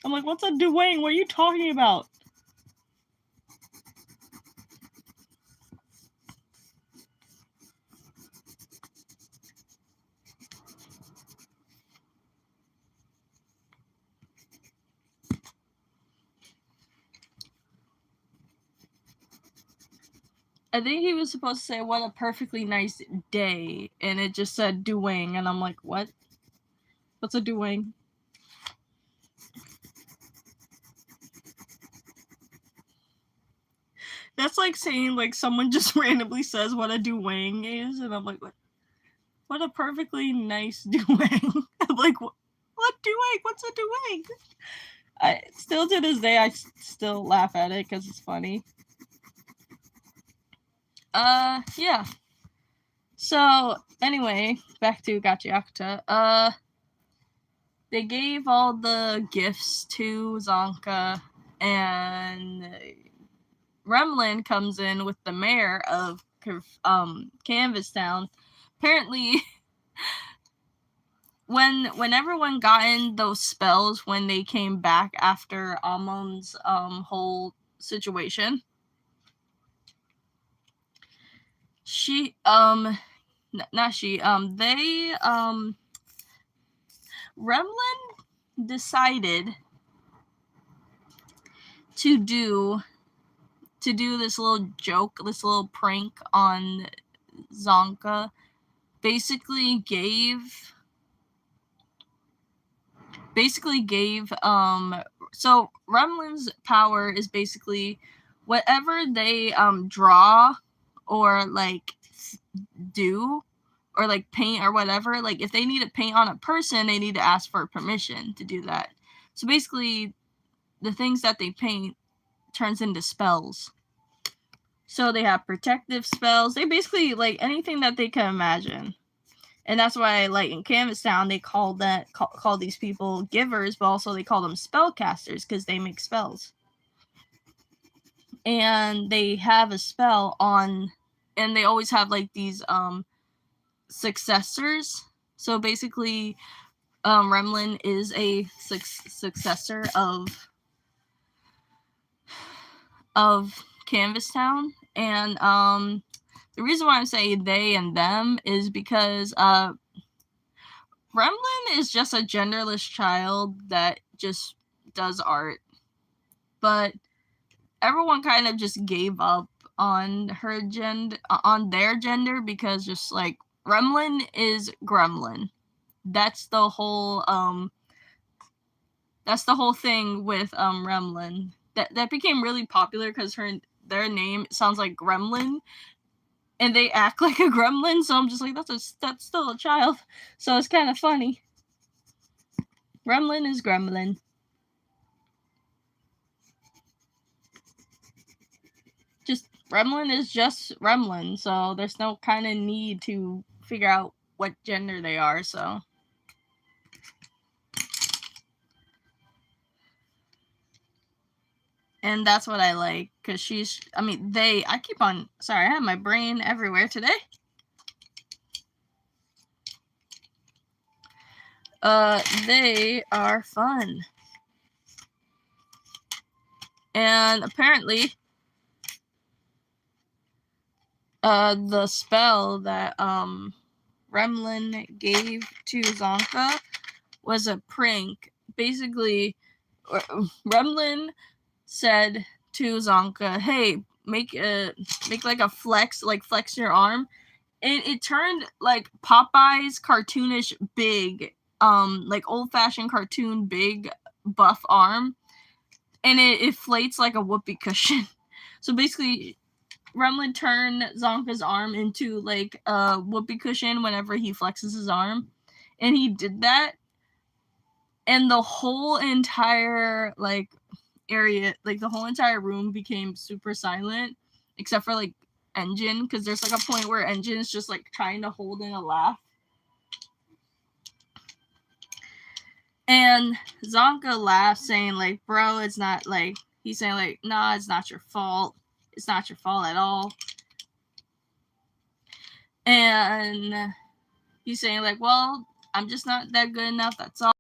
I'm like, what's a doing? What are you talking about? I think he was supposed to say, "What a perfectly nice day," and it just said doing, and I'm like, what? What's a doing? That's like saying like someone just randomly says what a doing is, and I'm like, what a perfectly nice doing. I'm like, what doing? What's a doing? I still to this day I still laugh at it because it's funny. Yeah. So anyway, back to Gachiakuta. They gave all the gifts to Zonka, and Remlin comes in with the mayor of Canvas Town. Apparently, when everyone got in those spells when they came back after Amon's whole situation, she not she they Remlin decided to do this little joke, this little prank on Zonka. Basically gave so Remlin's power is basically whatever they draw or like do or like paint or whatever, like if they need to paint on a person, they need to ask for permission to do that. So basically the things that they paint turns into spells. So they have protective spells. They basically like anything that they can imagine. And that's why, like in Canvas Town, they call these people givers, but also they call them spellcasters because they make spells. And they have a spell on, and they always have like these successors. So basically, Remlin is a successor of Canvas Town, and the reason why I'm saying they and them is because Remlin is just a genderless child that just does art. But everyone kind of just gave up on their gender because just like Remlin is Gremlin. That's the whole thing with Remlin. That became really popular because their name sounds like Gremlin, and they act like a gremlin, so I'm just like, that's still a child. So it's kind of funny. Gremlin is Gremlin. Just Gremlin is just Gremlin, so there's no kind of need to figure out what gender they are, so. And that's what I like, because I keep on, sorry, I have my brain everywhere today. They are fun. And apparently, the spell that Gremlin gave to Zonka was a prank. Basically, Gremlin said to Zonka, "Hey, make like a flex, like flex your arm," and it turned like Popeye's cartoonish big, like old-fashioned cartoon big buff arm, and it inflates like a whoopee cushion. So basically, Gremlin turned Zonka's arm into like a whoopee cushion whenever he flexes his arm, and he did that, and the whole entire like area, like the whole entire room became super silent, except for like Engine, because there's like a point where Engine is just like trying to hold in a laugh. And Zonka laughs, saying like, "Bro, it's not like," he's saying like, "Nah, it's not your fault. It's not your fault at all." And he's saying like, "Well, I'm just not that good enough, that's all."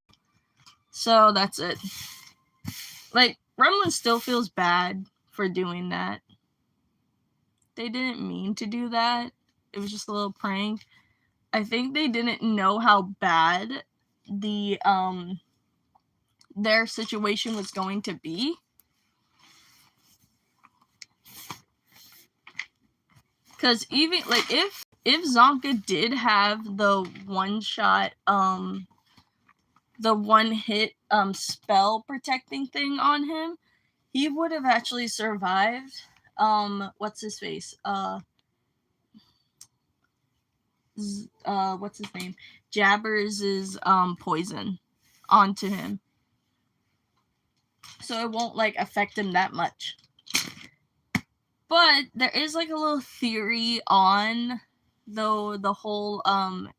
So that's it. Like, Gremlin still feels bad for doing that. They didn't mean to do that. It was just a little prank. I think they didn't know how bad the their situation was going to be. Cause even like if Zonka did have the one shot the one hit spell protecting thing on him, he would have actually survived what's his face? What's his name? Jabbers' poison onto him. So it won't like affect him that much. But there is like a little theory on the whole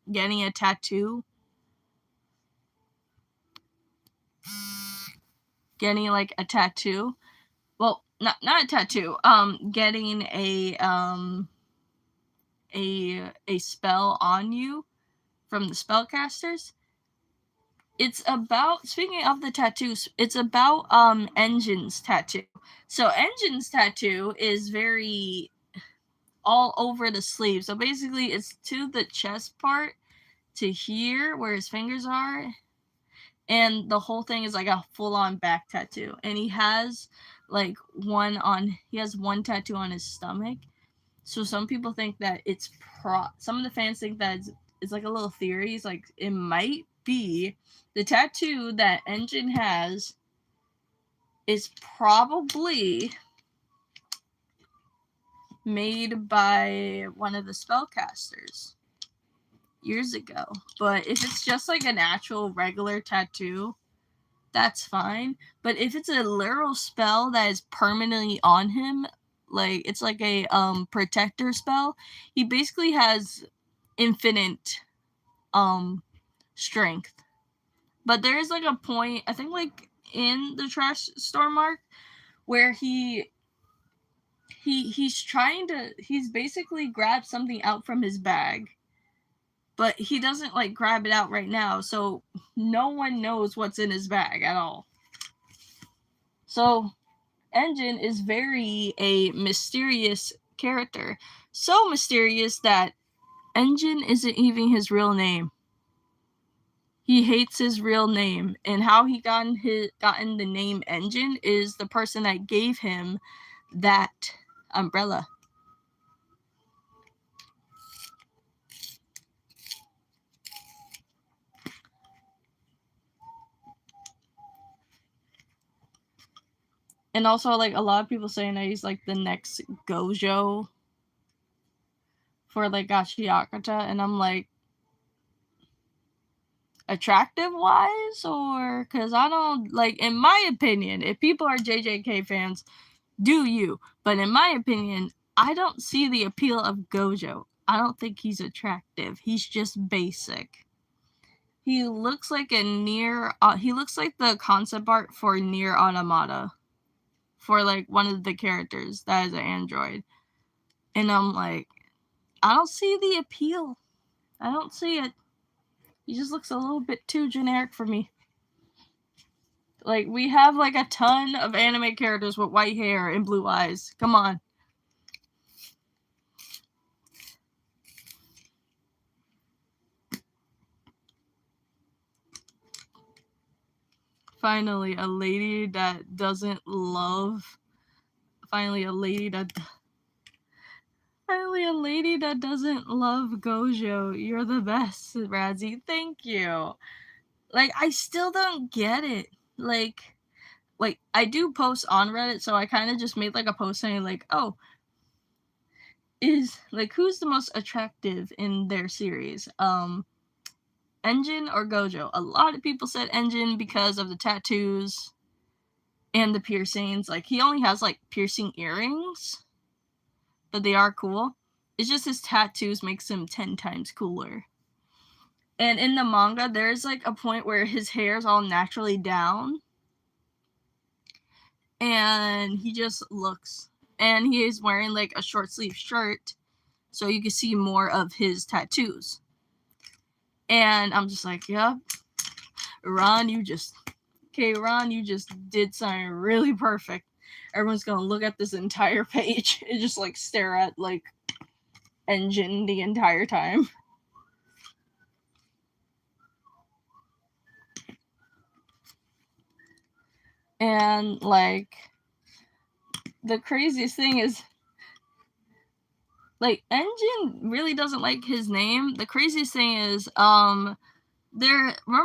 getting a tattoo. Getting like a tattoo. Well, not a tattoo. Getting a spell on you from the spellcasters. It's about, speaking of the tattoos, it's about Engine's tattoo. So Engine's tattoo is very all over the sleeve. So basically it's to the chest part to here where his fingers are, and the whole thing is like a full-on back tattoo. And he has like he has one tattoo on his stomach. So some people think that it's some of the fans think that it's like a little theory. It's like it might be the tattoo that Engine has is probably made by one of the spellcasters years ago. But if it's just like an actual regular tattoo, that's fine. But if it's a literal spell that is permanently on him, like it's like a protector spell, he basically has infinite strength. But there is like a point, I think like in the trash storm arc, where he's basically grabbed something out from his bag, but he doesn't like grab it out right now, so no one knows what's in his bag at all. So Engine is very a mysterious character, so mysterious that Engine isn't even his real name. He hates his real name, and how he gotten the name Engine is the person that gave him that umbrella. And also, like, a lot of people saying that he's like the next Gojo for like Gachiakata, and I'm like, attractive wise, or because I don't like, in my opinion, if people are JJK fans, do you? But in my opinion, I don't see the appeal of Gojo. I don't think he's attractive. He's just basic. He looks like he looks like the concept art for Nier Automata, for like one of the characters that is an android. And I'm like, I don't see the appeal. I don't see it. He just looks a little bit too generic for me. Like, we have like a ton of anime characters with white hair and blue eyes. Come on. Finally, a lady that doesn't love. Finally, a lady that. Finally, a lady that doesn't love Gojo. You're the best, Radzi. Thank you. Like, I still don't get it. Like I do post on Reddit, so I kind of just made like a post saying like, oh, is like who's the most attractive in their series? Engine or Gojo? A lot of people said Engine because of the tattoos and the piercings. Like, he only has like piercing earrings, but they are cool. It's just his tattoos makes him 10 times cooler. And in the manga, there's like a point where his hair is all naturally down, and he just looks, and he is wearing like a short sleeve shirt, so you can see more of his tattoos. And I'm just like, yep, Ron, you just did something really perfect. Everyone's gonna look at this entire page and just like stare at like Engine the entire time. And like, the craziest thing is, like, Engine really doesn't like his name. The craziest thing is, remember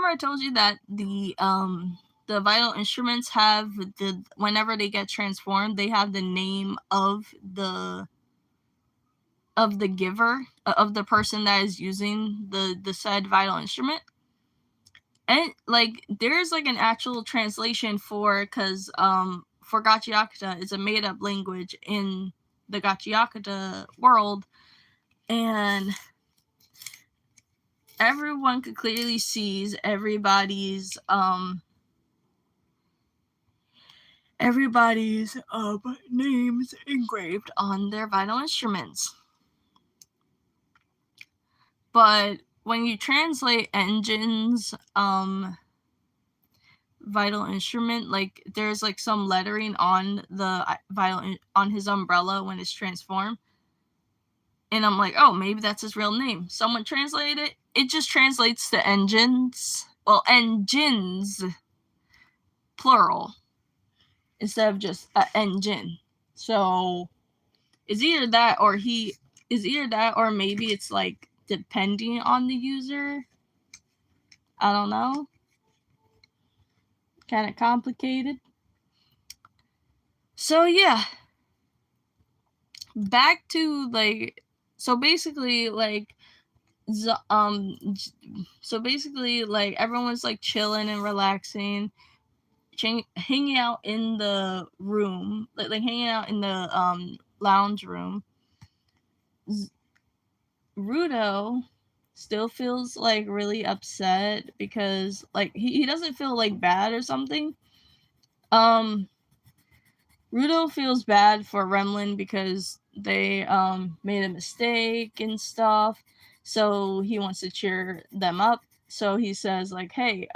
I told you that the vital instruments have whenever they get transformed, they have the name of the giver, of the person that is using the said vital instrument. And like, there's like an actual translation for Gachiakuta, it's a made up language in the Gachiakuta world, and everyone could clearly sees everybody's names engraved on their vital instruments. But when you translate Engine's vital instrument, like, there's like some lettering on the on his umbrella when it's transformed, and I'm like, oh, maybe that's his real name. Someone translated it. It just translates to engines. Well, engines, plural, instead of just engine. So it's either that or maybe it's like depending on the user. I don't know. Kind of complicated. So yeah. Back to like, so basically like everyone's like chilling and relaxing, hanging out in the room, like hanging out in the lounge room. Rudo still feels like really upset because like he doesn't feel like bad or something. Rudo feels bad for Remlin because they made a mistake and stuff, so he wants to cheer them up. So he says like, hey,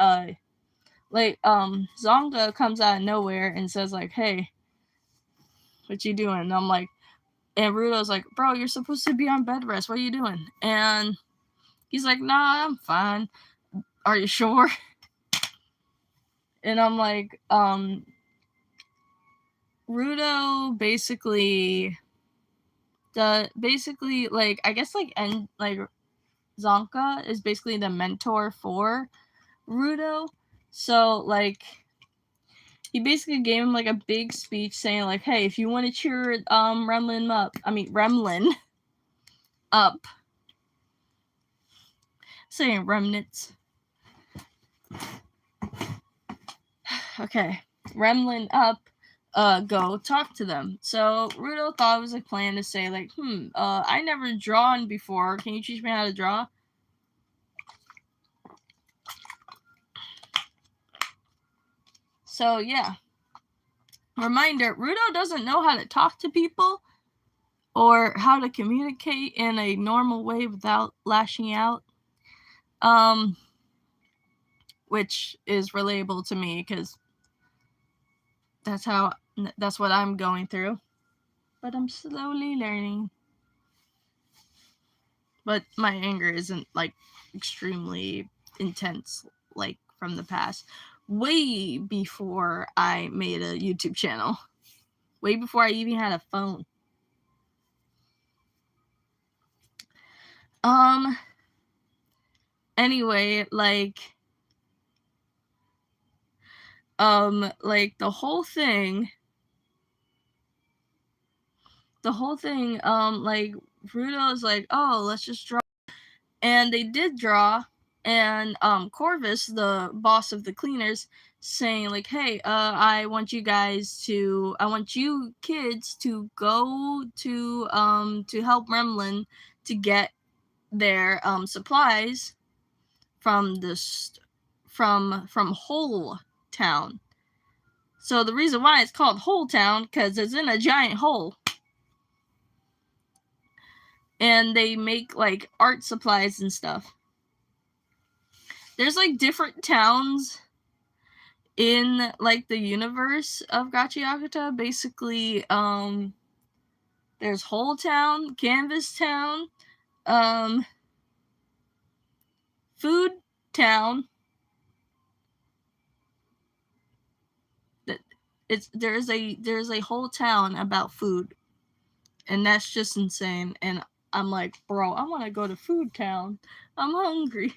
Zonga comes out of nowhere and says like, hey, what you doing? And I'm like, and Rudo's like, bro, you're supposed to be on bed rest. What are you doing? And he's like, nah, I'm fine. Are you sure? And I'm like, Rudo basically like, I guess like, and like Zonka is basically the mentor for Rudo. So like, he basically gave him like a big speech saying like, hey, if you want to cheer Remlin up, saying remnants. Okay, Remlin up, go talk to them. So Rudo thought it was a plan to say like, I never drawn before. Can you teach me how to draw? So yeah. Reminder, Rudo doesn't know how to talk to people or how to communicate in a normal way without lashing out. Which is relatable to me because that's what I'm going through. But I'm slowly learning. But my anger isn't like extremely intense like from the past. way before I made a YouTube channel. Way before I even had a phone. Anyway, like the whole thing, like Rudo's like, oh, let's just draw. And they did draw, and Corvus, the boss of the cleaners, saying like, hey, I want you kids to go to help Remlin to get their supplies from Hole Town. So the reason why it's called Hole Town, because it's in a giant hole. And they make like art supplies and stuff. There's like different towns in like the universe of Gacha Yakuta. Basically, there's Hole Town, Canvas Town, Food Town. There's a whole town about food, and that's just insane. And I'm like, bro, I want to go to Food Town. I'm hungry.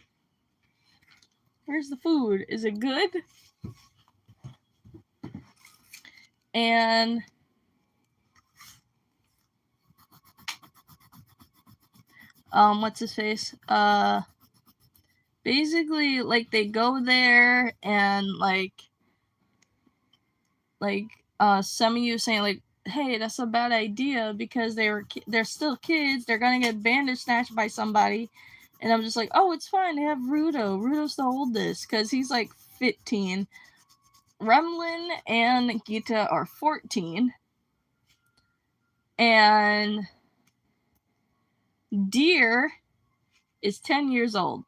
Where's the food? Is it good? And what's his face? Basically, like, they go there and like some of you saying like, hey, that's a bad idea because they're still kids. They're gonna get bandage snatched by somebody. And I'm just like, oh, it's fine. They have Rudo. Rudo's the oldest because he's like 15. Remlin and Gita are 14. And Deer is 10 years old.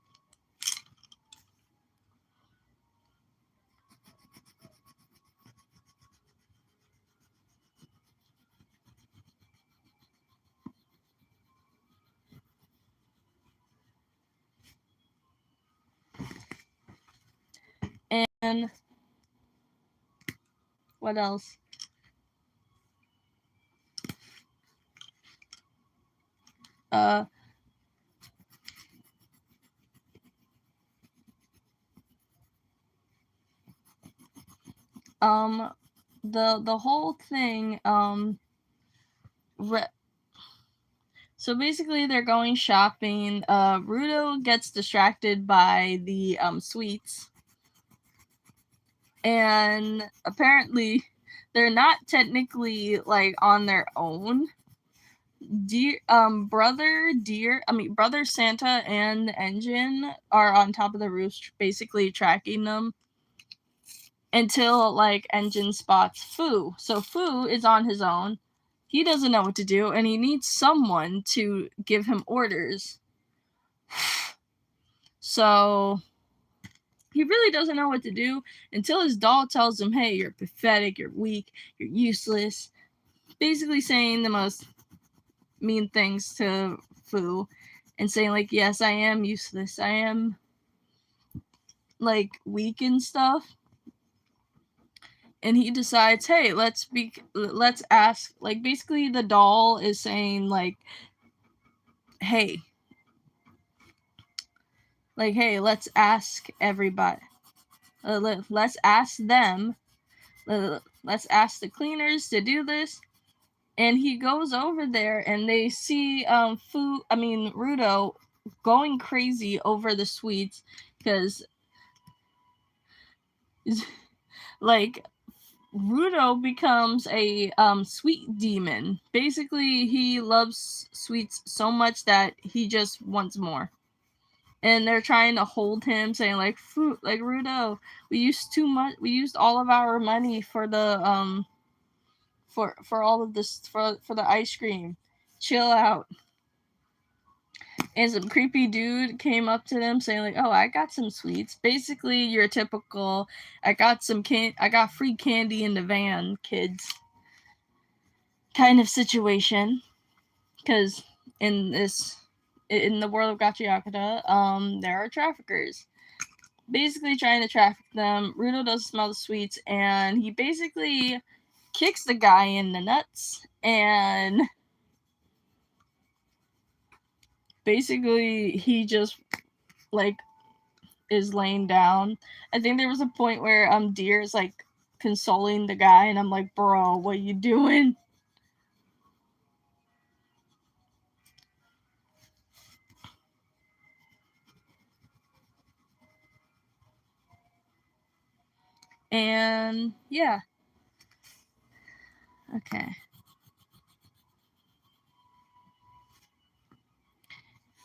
And what else? The whole thing, so basically they're going shopping. Rudo gets distracted by the sweets, and apparently they're not technically like on their own. Brother Santa and Engine are on top of the roof, basically tracking them until like Engine spots Fu. So Fu is on his own. He doesn't know what to do, and he needs someone to give him orders. So he really doesn't know what to do until his doll tells him, hey, you're pathetic, you're weak, you're useless. Basically saying the most mean things to Fu and saying like, yes, I am useless. I am like weak and stuff. And he decides, hey, let's ask, like, basically the doll is saying like, hey, let's ask everybody. Let's ask them. Let's ask the cleaners to do this. And he goes over there, and they see Rudo going crazy over the sweets because, like, Rudo becomes a sweet demon. Basically, he loves sweets so much that he just wants more. And they're trying to hold him, saying like, Rudo, we used too much. We used all of our money for the for all of this for the ice cream. Chill out. And some creepy dude came up to them saying like, oh, I got some sweets. Basically, your typical, I got free candy in the van, kids, kind of situation. Because in the world of Gacha Yakuta, there are traffickers. basically trying to traffic them. Rudo doesn't smell the sweets, and he basically kicks the guy in the nuts, and basically he just like is laying down. I think there was a point where Deer is like consoling the guy, and I'm like, bro, what you doing? And yeah. Okay.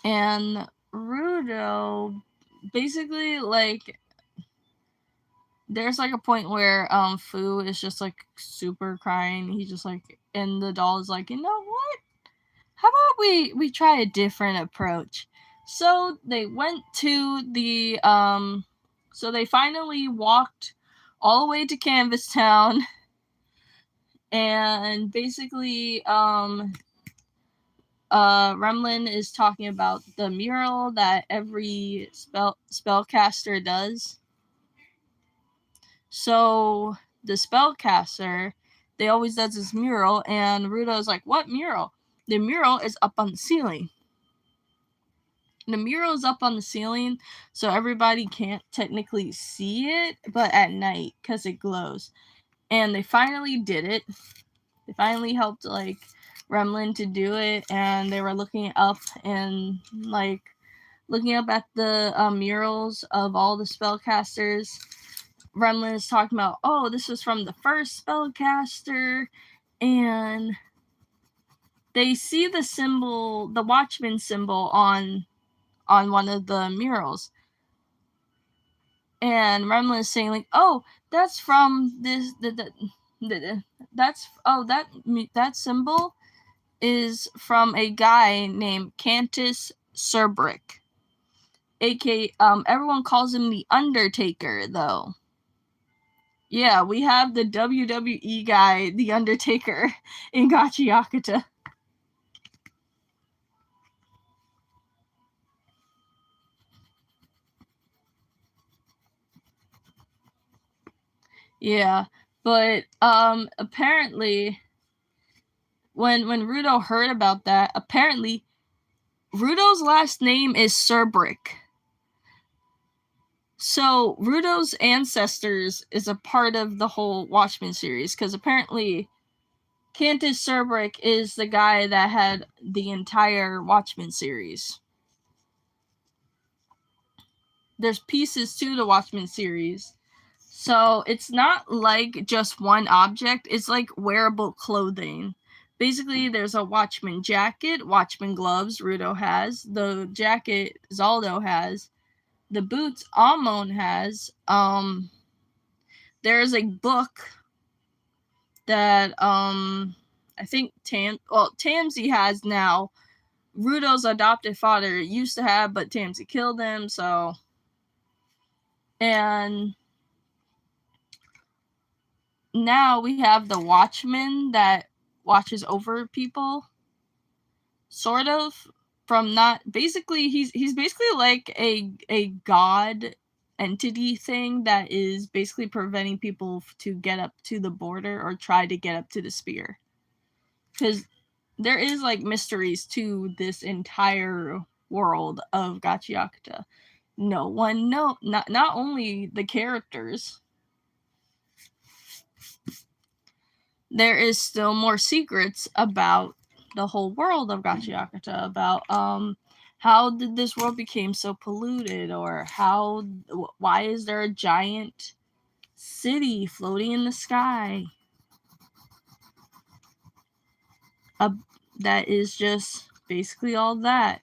And Rudo basically like there's like a point where Fu is just like super crying. He's just like, and the doll is like, you know what? How about we try a different approach? So they went to the so they finally walked all the way to Canvas Town, and basically Remlin is talking about the mural that every spellcaster does. So the spellcaster, they always does this mural, and Rudo's like, "What mural?" The mural is up on the ceiling. The mural is up on the ceiling, so everybody can't technically see it, but at night because it glows. And they finally did it. They finally helped like Remlin to do it, and they were looking up and like looking up at the murals of all the spellcasters. Remlin is talking about, oh, this was from the first spellcaster, and they see the symbol, the Watchman symbol on one of the murals. And Remlin is saying like, "Oh, that's from this. That's that symbol is from a guy named Cantus Cerbrick, aka everyone calls him the Undertaker though." Yeah, we have the WWE guy, the Undertaker, in Gachi Yakuta. Yeah, but apparently when Rudo heard about that, apparently Rudo's last name is Cerbrick. So Rudo's ancestors is a part of the whole Watchmen series because apparently Cantus Cerbrick is the guy that had the entire Watchmen series. There's pieces to the Watchmen series. So it's not like just one object, it's like wearable clothing. Basically, there's a Watchman jacket, Watchman gloves Rudo has, the jacket Zaldo has, the boots Amon has. There's a book that I think Tamsy has now. Rudo's adopted father used to have, but Tamsy killed him, so. And now we have the Watchman that watches over people, sort of. From not basically, he's basically like a god entity thing that is basically preventing people to get up to the border or try to get up to the spear, because there is like mysteries to this entire world of Gachi Yakuta. No one know, not only the characters, there is still more secrets about the whole world of Gachi Yakuta, about how did this world became so polluted, or why is there a giant city floating in the sky that is just basically all that.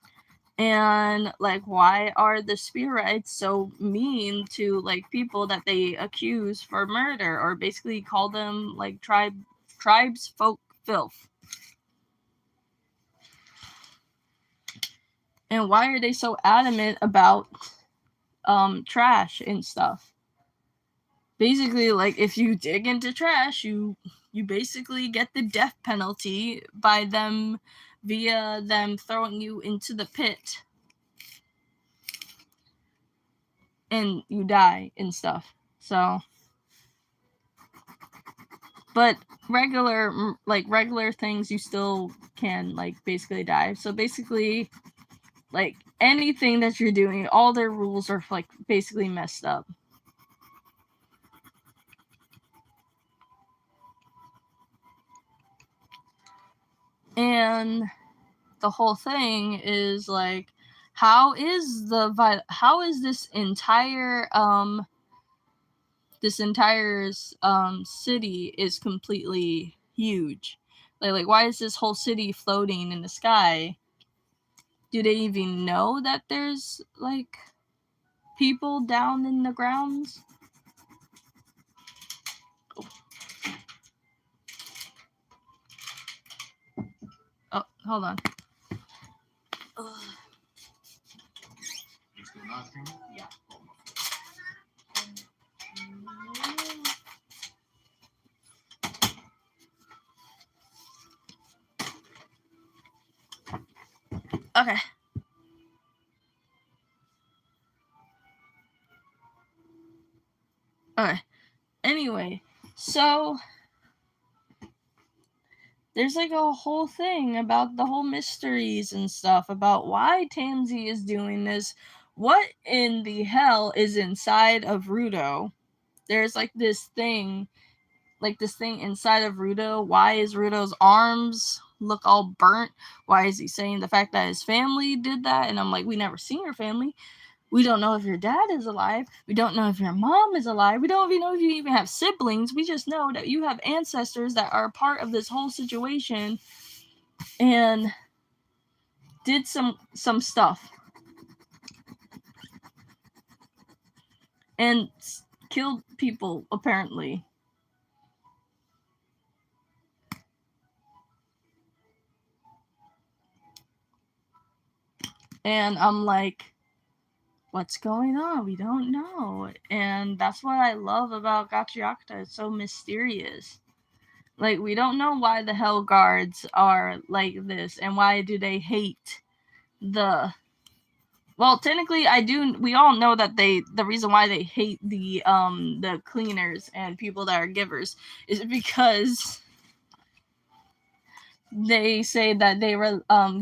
And like, why are the spirites so mean to like people that they accuse for murder, or basically call them like tribes folk filth? And why are they so adamant about trash and stuff? Basically, like, if you dig into trash, you basically get the death penalty by them via them throwing you into the pit. and you die and stuff. So, but regular things you still can like basically die. So basically, like anything that you're doing, all their rules are like basically messed up. And the whole thing is like, how is this entire city is completely huge? Like why is this whole city floating in the sky? Do they even know that there's like people down in the grounds? Oh, hold on. Yeah. Okay. Okay. Anyway, so there's like a whole thing about the whole mysteries and stuff about why Tansy is doing this. What in the hell is inside of Rudo? There's like this thing inside of Rudo. Why is Rudo's arms look all burnt? Why is he saying the fact that his family did that? And I'm like, we never seen your family. We don't know if your dad is alive. We don't know if your mom is alive. We don't even know if you even have siblings. We just know that you have ancestors that are part of this whole situation and did some stuff and killed people apparently. And I'm like, what's going on? We don't know. And that's what I love about Gachiakta. It's so mysterious. Like, we don't know why the Hell Guards are like this, and why do they hate the... Well, technically, we all know that the reason why they hate the cleaners and people that are givers is because they say that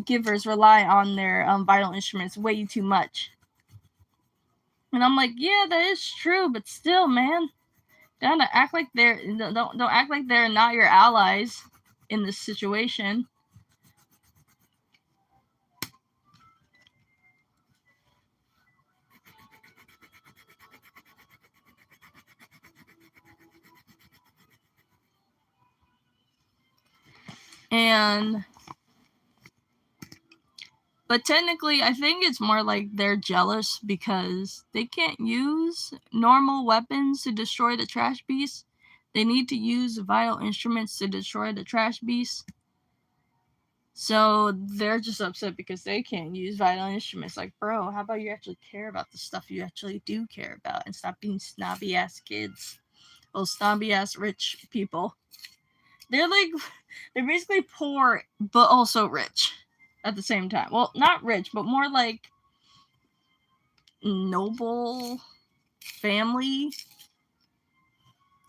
givers rely on their vital instruments way too much. And I'm like, yeah, that is true, but still, man, don't act like they're not your allies in this situation. But technically, I think it's more like they're jealous because they can't use normal weapons to destroy the trash beast. They need to use vital instruments to destroy the trash beast. So they're just upset because they can't use vital instruments. Like, bro, how about you actually care about the stuff you actually do care about and stop being snobby ass kids? Well, snobby ass rich people. They're basically poor but also rich at the same time. Well, not rich, but more like noble family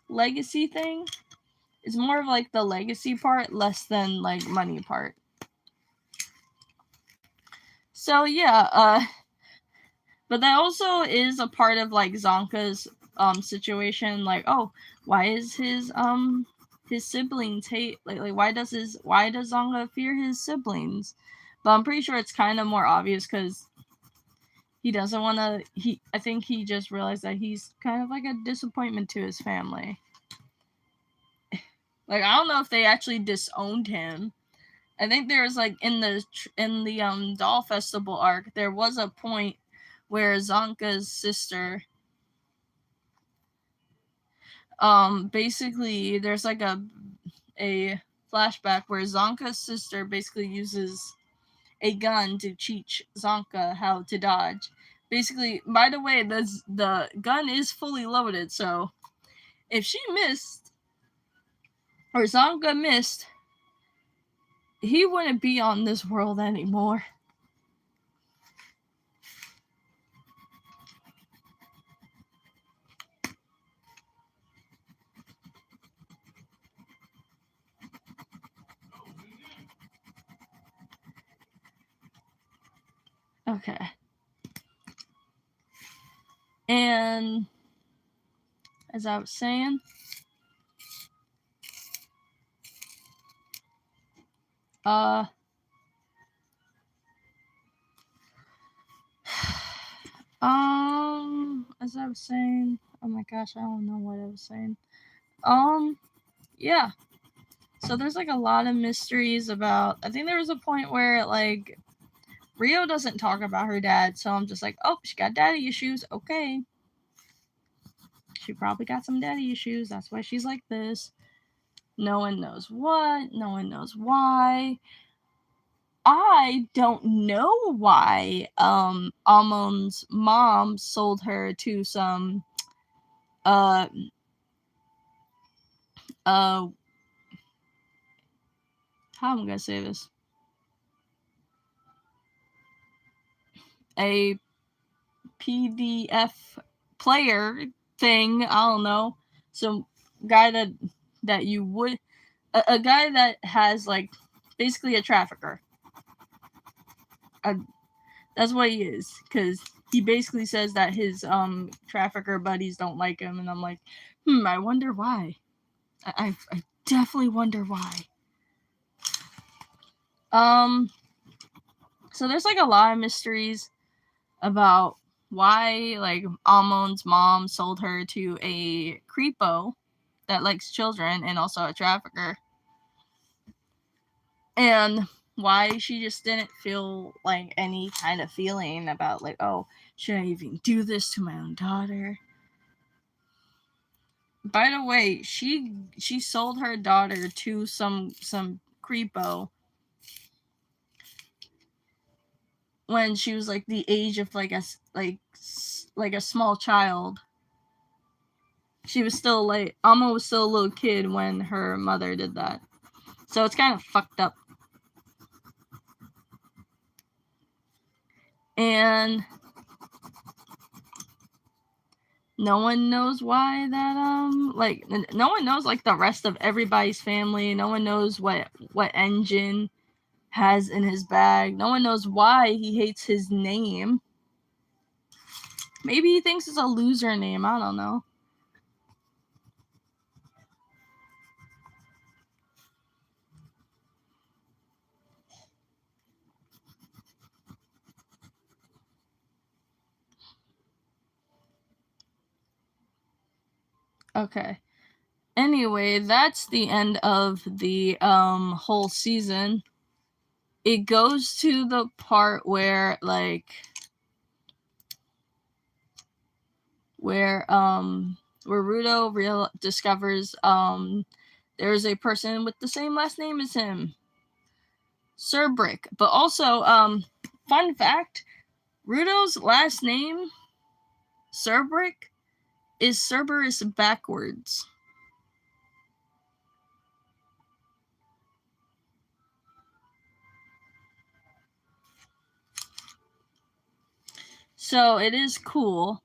legacy thing. It's more of like the legacy part, less than like money part. So yeah, but that also is a part of like Zonka's situation. Like, oh, why is his siblings hate like why does Zonka fear his siblings? But I'm pretty sure it's kind of more obvious because he doesn't want to. I think he just realized that he's kind of like a disappointment to his family. Like, I don't know if they actually disowned him. I think there's like in the Doll Festival arc, there was a point where Zonka's sister, basically there's like a flashback where Zonka's sister basically uses a gun to teach Zonka how to dodge. Basically, by the way, the gun is fully loaded, so if she missed, or Zonka missed, he wouldn't be on this world anymore. Okay. And as I was saying, as I was saying, oh my gosh, I don't know what I was saying. Yeah. So there's like a lot of mysteries about, I think there was a point where like Rio doesn't talk about her dad, so I'm just like, oh, she got daddy issues. Okay. She probably got some daddy issues. That's why she's like this. No one knows what. No one knows why. I don't know why Amon's mom sold her to some how am I gonna say this? A PDF player thing, I don't know. Some guy that you would a guy that has like basically a trafficker. That's what he is, because he basically says that his trafficker buddies don't like him, and I'm like, I wonder why. I definitely wonder why. So there's like a lot of mysteries about why like Amon's mom sold her to a creepo that likes children and also a trafficker, and why she just didn't feel like any kind of feeling about like, oh, should I even do this to my own daughter? By the way, she sold her daughter to some creepo when she was like the age of like a small child. She was still like Alma was still a little kid when her mother did that. So it's kind of fucked up. And no one knows why that like no one knows like the rest of everybody's family. No one knows what engine has in his bag. No one knows why he hates his name. Maybe he thinks it's a loser name. I don't know. Okay. Anyway, that's the end of the whole season. It goes to the part where like where Rudo discovers there's a person with the same last name as him, Cerbrick. But also fun fact, Rudo's last name, Cerbrick, is Cerberus backwards. So it is cool.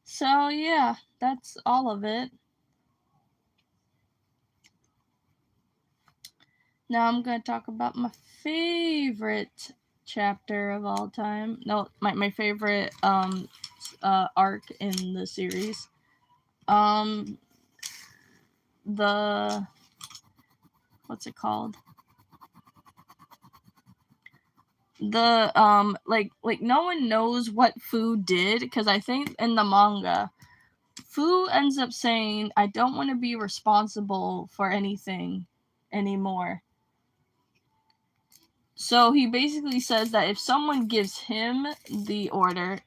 So yeah, that's all of it. Now I'm going to talk about my favorite chapter of all time. No, my favorite arc in the series. The what's it called? The like no one knows what Fu did, because I think in the manga Fu ends up saying, I don't want to be responsible for anything anymore. So he basically says that if someone gives him the order,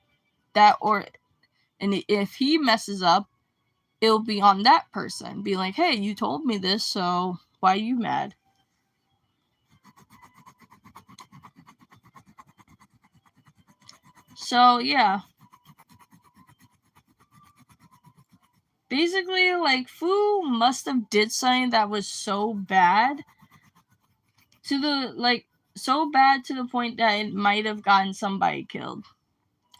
and if he messes up, it'll be on that person. Be like, hey, you told me this, so why are you mad? So yeah. Basically, like, Fu must have did something that was so bad to the, like, so bad to the point that it might have gotten somebody killed.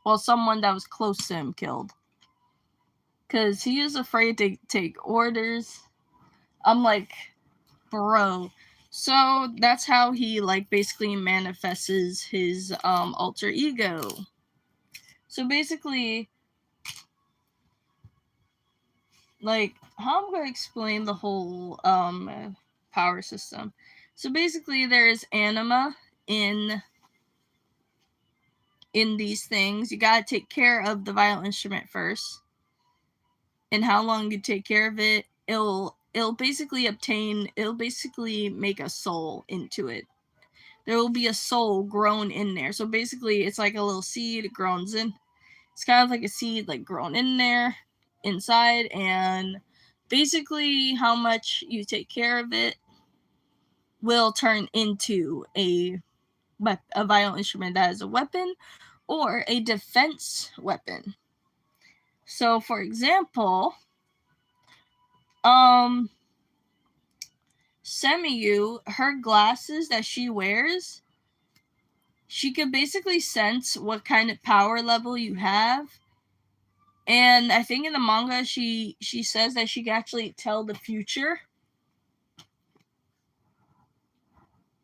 Well, someone that was close to him killed. Because he is afraid to take orders. I'm like, bro. So that's how he like basically manifests his alter ego. So basically, like, how I'm going to explain the whole power system. So basically, there's anima in these things. You got to take care of the vital instrument first, and how long you take care of it, it'll basically make a soul into it. There will be a soul grown in there. So basically, it's like a little seed. It grows in. It's kind of like a seed, like grown in there, inside, and basically, how much you take care of it will turn into a vital instrument that is a weapon or a defense weapon. So, for example, Semiyu, her glasses that she wears, she could basically sense what kind of power level you have. And I think in the manga she says that she can actually tell the future.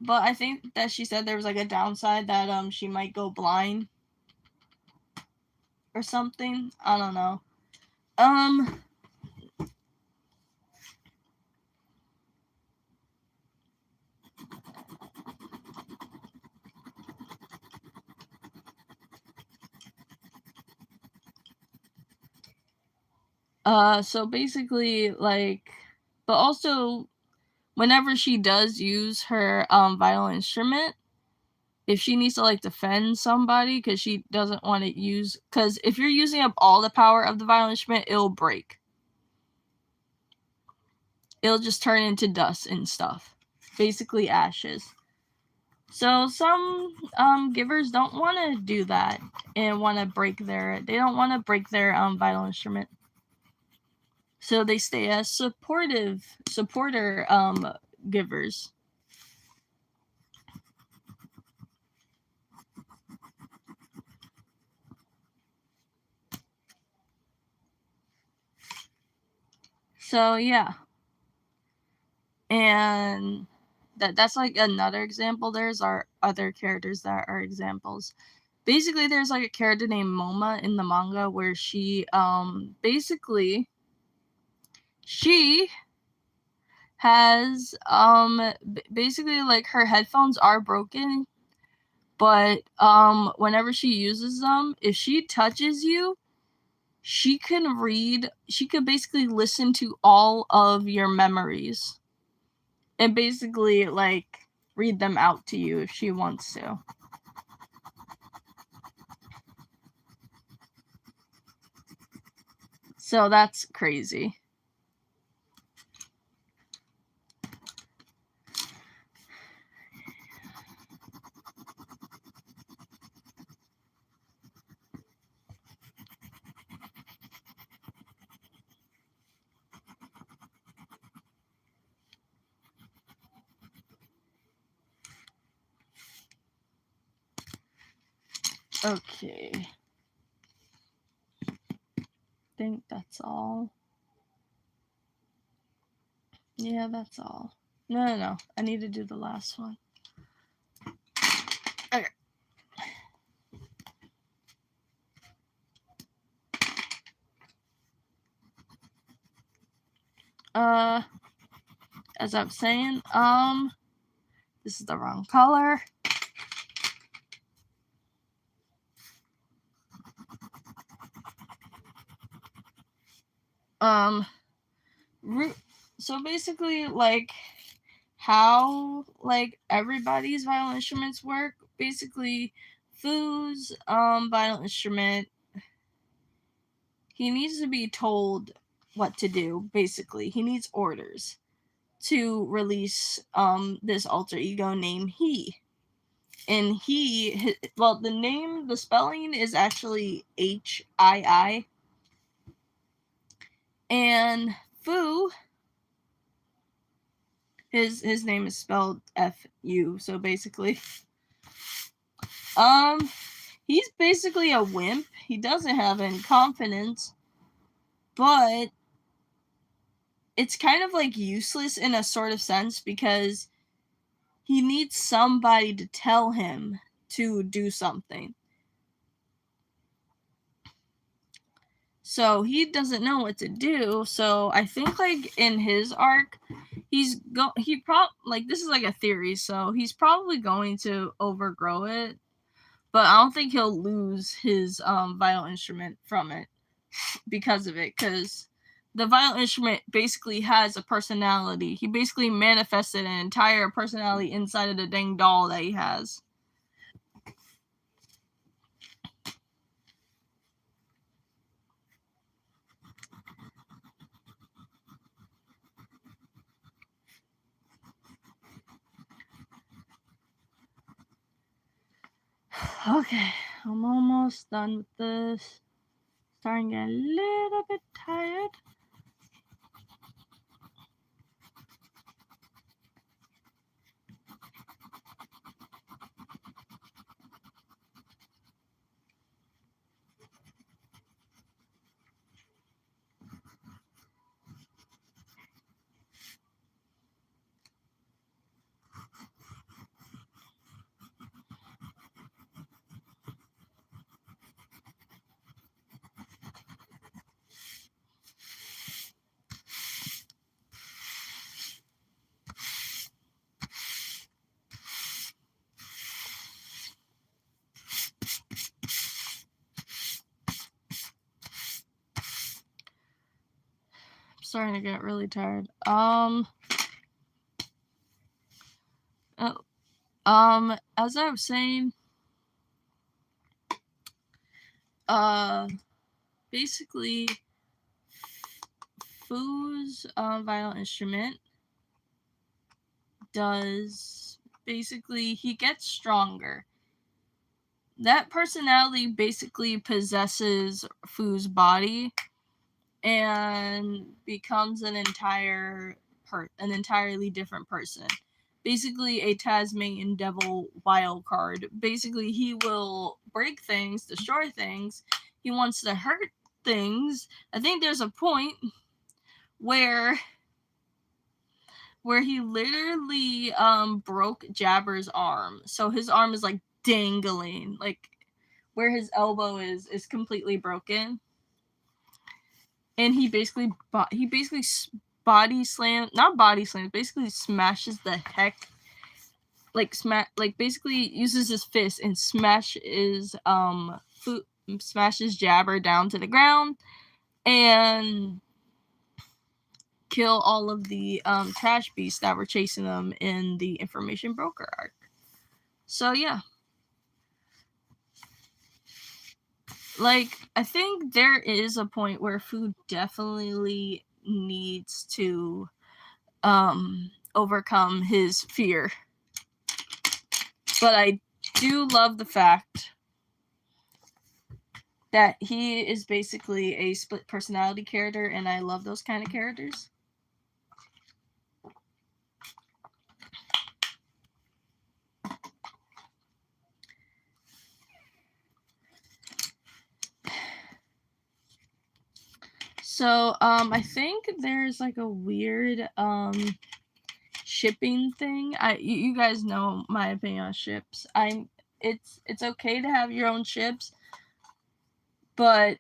But I think that she said there was like a downside that she might go blind or something. I don't know. So basically, like, but also whenever she does use her vital instrument, if she needs to like defend somebody because she doesn't want to use, because if you're using up all the power of the vital instrument, it'll break. It'll just turn into dust and stuff, basically ashes. So some givers don't want to do that and want to they don't want to break their vital instrument. So they stay as supporter givers. So yeah. And that's like another example. There's our other characters that are examples. Basically, there's like a character named Moma in the manga where she basically she has basically like her headphones are broken, but whenever she uses them, if she touches you, she could basically listen to all of your memories and basically like read them out to you if she wants to. So that's crazy. Okay. I think that's all. Yeah, that's all. No. I need to do the last one. Okay. As I was saying, this is the wrong color. So basically, like, how, like, everybody's violin instruments work, basically, Fu's, violin instrument, he needs to be told what to do, basically. He needs orders to release, this alter ego named He. And the spelling is actually Hii. And Fu, His name is spelled F-U, so basically. He's basically a wimp. He doesn't have any confidence, but it's kind of like useless in a sort of sense because he needs somebody to tell him to do something. So he doesn't know what to do. So I think like in his arc, this is like a theory, so he's probably going to overgrow it, but I don't think he'll lose his vital instrument from it because of it, because the vital instrument basically has a personality. He basically manifested an entire personality inside of the dang doll that he has. Okay, I'm almost done with this. Starting to get a little bit tired. Starting to get really tired. As I was saying, basically, Fu's vital instrument does basically he gets stronger. That personality basically possesses Fu's body and becomes an entirely different person. Basically a Tasmanian devil wild card. Basically he will break things, destroy things. He wants to hurt things. I think there's a point where he literally broke Jabber's arm. So his arm is like dangling, like where his elbow is completely broken. And he basically body slam, not body slams, basically smashes the heck, like basically uses his fist and smashes Jabber down to the ground and kill all of the trash beasts that were chasing them in the information broker arc. So yeah. Like, I think there is a point where Fu definitely needs to overcome his fear. But I do love the fact that he is basically a split personality character, and I love those kind of characters. So, I think there's like a weird shipping thing. You guys know my opinion on ships. It's okay to have your own ships, but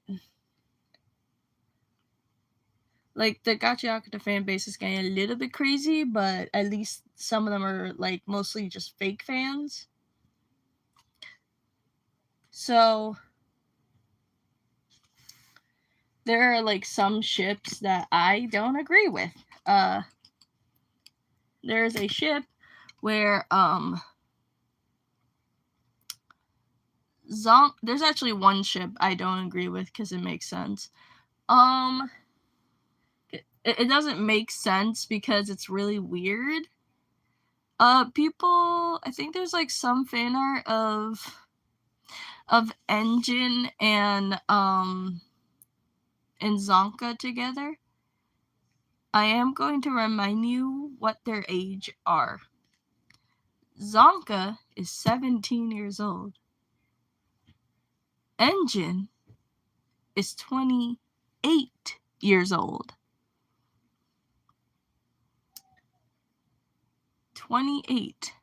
like the Gachiakata fan base is getting a little bit crazy, but at least some of them are like mostly just fake fans. So there are like some ships that I don't agree with. There's a ship where there's actually one ship I don't agree with because it makes sense. It doesn't make sense because it's really weird. People, I think there's like some fan art of Engine and Zonka together. I am going to remind you what their age are. Zonka is 17 years old. Engine is 28 years old. 28.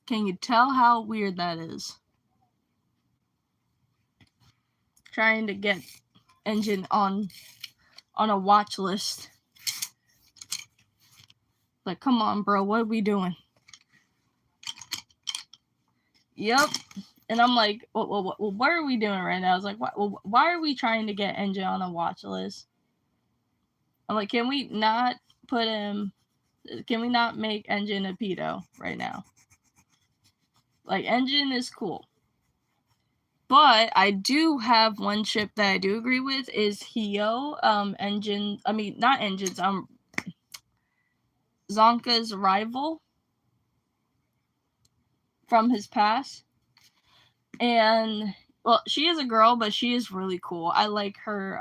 Can you tell how weird that is? Trying to get Engine on a watch list. Like, come on, bro, what are we doing? Yep. And I'm like, what are we doing right now? I was like, why are we trying to get Engine on a watch list? I'm like, can we not make Engine a pedo right now? Like, Engine is cool. But I do have one ship that I do agree with is Hio, Zonka's rival from his past. And, well, she is a girl, but she is really cool. I like her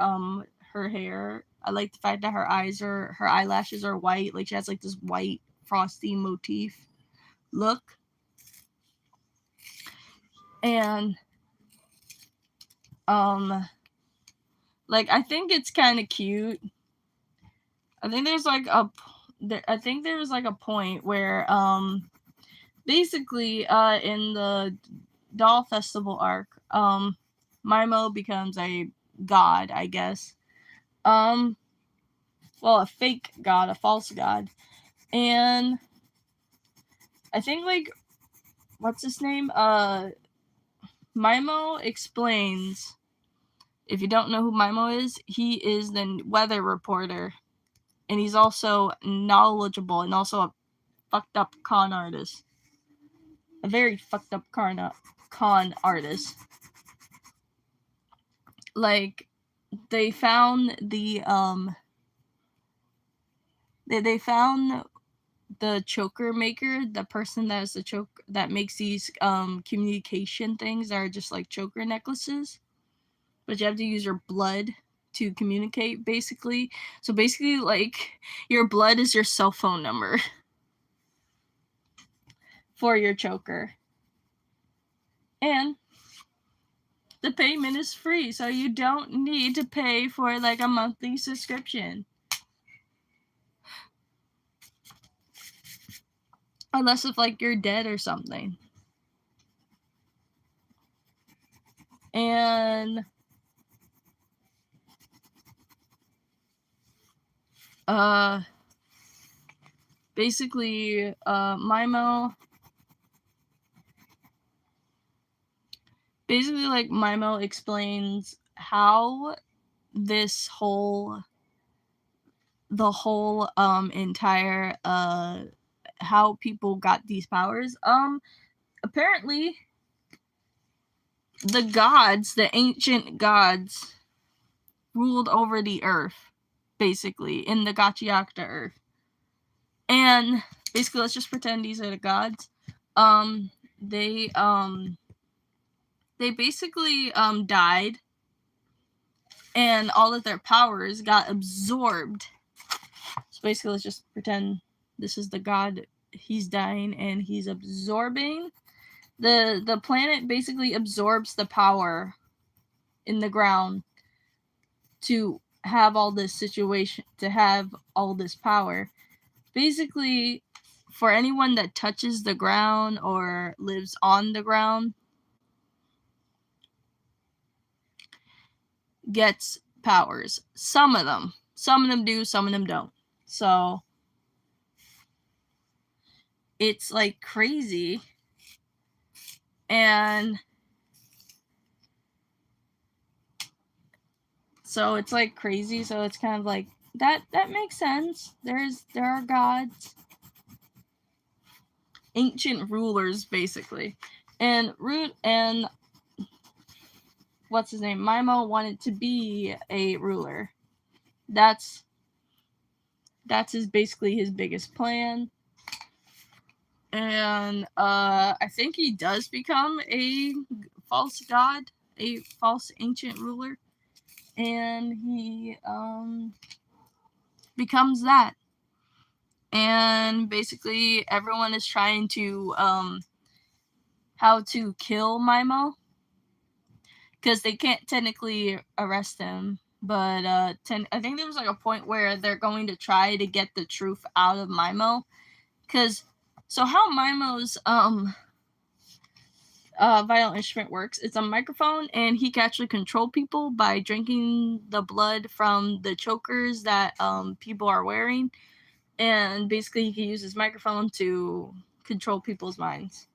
hair. I like the fact that her eyelashes are white. Like, she has, like, this white frosty motif look. And, like, I think it's kind of cute. I think there's like a point where basically in the Doll Festival arc, Maimo becomes a god, I guess. Well, a fake god, a false god. And I think, like, what's his name? Maimo explains, if you don't know who Maimo is, he is the weather reporter. And he's also knowledgeable and also a fucked up con artist. A very fucked up con artist. Like, they found the they found the choker maker, the person that is the choke that makes these communication things that are just like choker necklaces, but you have to use your blood to communicate, basically. So basically, like, your blood is your cell phone number for your choker. And the payment is free, so you don't need to pay for, like, a monthly subscription. Unless if, like, you're dead or something. And basically, Maimo explains how the whole entire how people got these powers. Apparently the ancient gods ruled over the earth, basically, in the Gachiakta earth. And basically, let's just pretend these are the gods. They basically died, and all of their powers got absorbed. So basically, let's just pretend this is the god. He's dying, and he's absorbing. The planet basically absorbs the power in the ground to have all this power. Basically, for anyone that touches the ground or lives on the ground, gets powers. Some of them do, some of them don't. So it's like crazy. And so it's like crazy. So it's kind of like that makes sense. There are gods, ancient rulers, basically. And what's his name? Maimo wanted to be a ruler. That's basically his biggest plan. And I think he does become a false god, a false ancient ruler. and he becomes that. And basically everyone is trying to how to kill Mimo, because they can't technically arrest him, but I think there was like a point where they're going to try to get the truth out of Mimo, because so how Mimo's vital instrument works, it's a microphone, and he can actually control people by drinking the blood from the chokers that people are wearing, and basically he can use his microphone to control people's minds.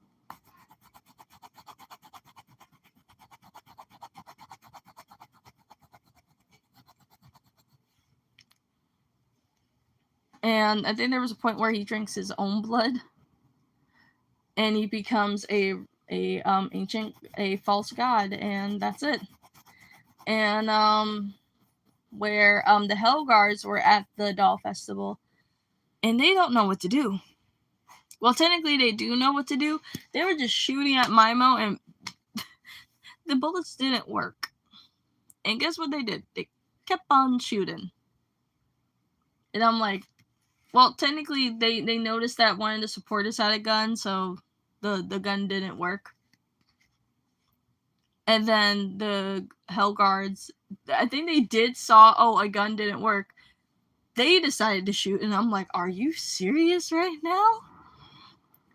And I think there was a point where he drinks his own blood, and he becomes a false god, and that's it. And where the Hell Guards were at the doll festival, and they don't know what to do. Well, technically they do know what to do. They were just shooting at Mimo, and the bullets didn't work. And guess what they did? They kept on shooting. And I'm like, well, technically they noticed that one of the supporters had a gun, so the gun didn't work. And then the Hell Guards, I think they did saw, oh, a gun didn't work. They decided to shoot, and I'm like, are you serious right now?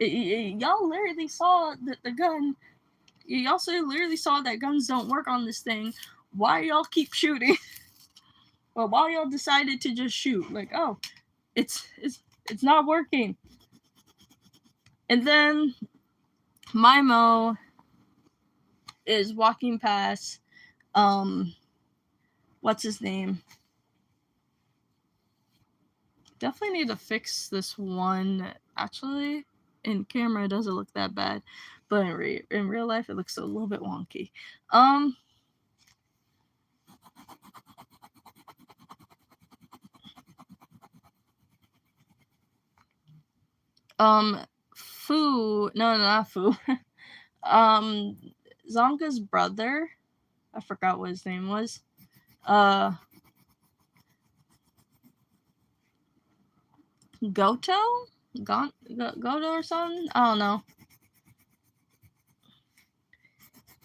Y'all literally saw the gun. Y'all literally saw that guns don't work on this thing. Why y'all keep shooting? Well, why y'all decided to just shoot? Like, oh, it's not working. And then Mimo is walking past what's his name? Definitely need to fix this one. Actually, in camera it doesn't look that bad, but in real life it looks a little bit wonky. Fu, no, not Fu. Zonka's brother, I forgot what his name was. Goto? Goto or something? I don't know.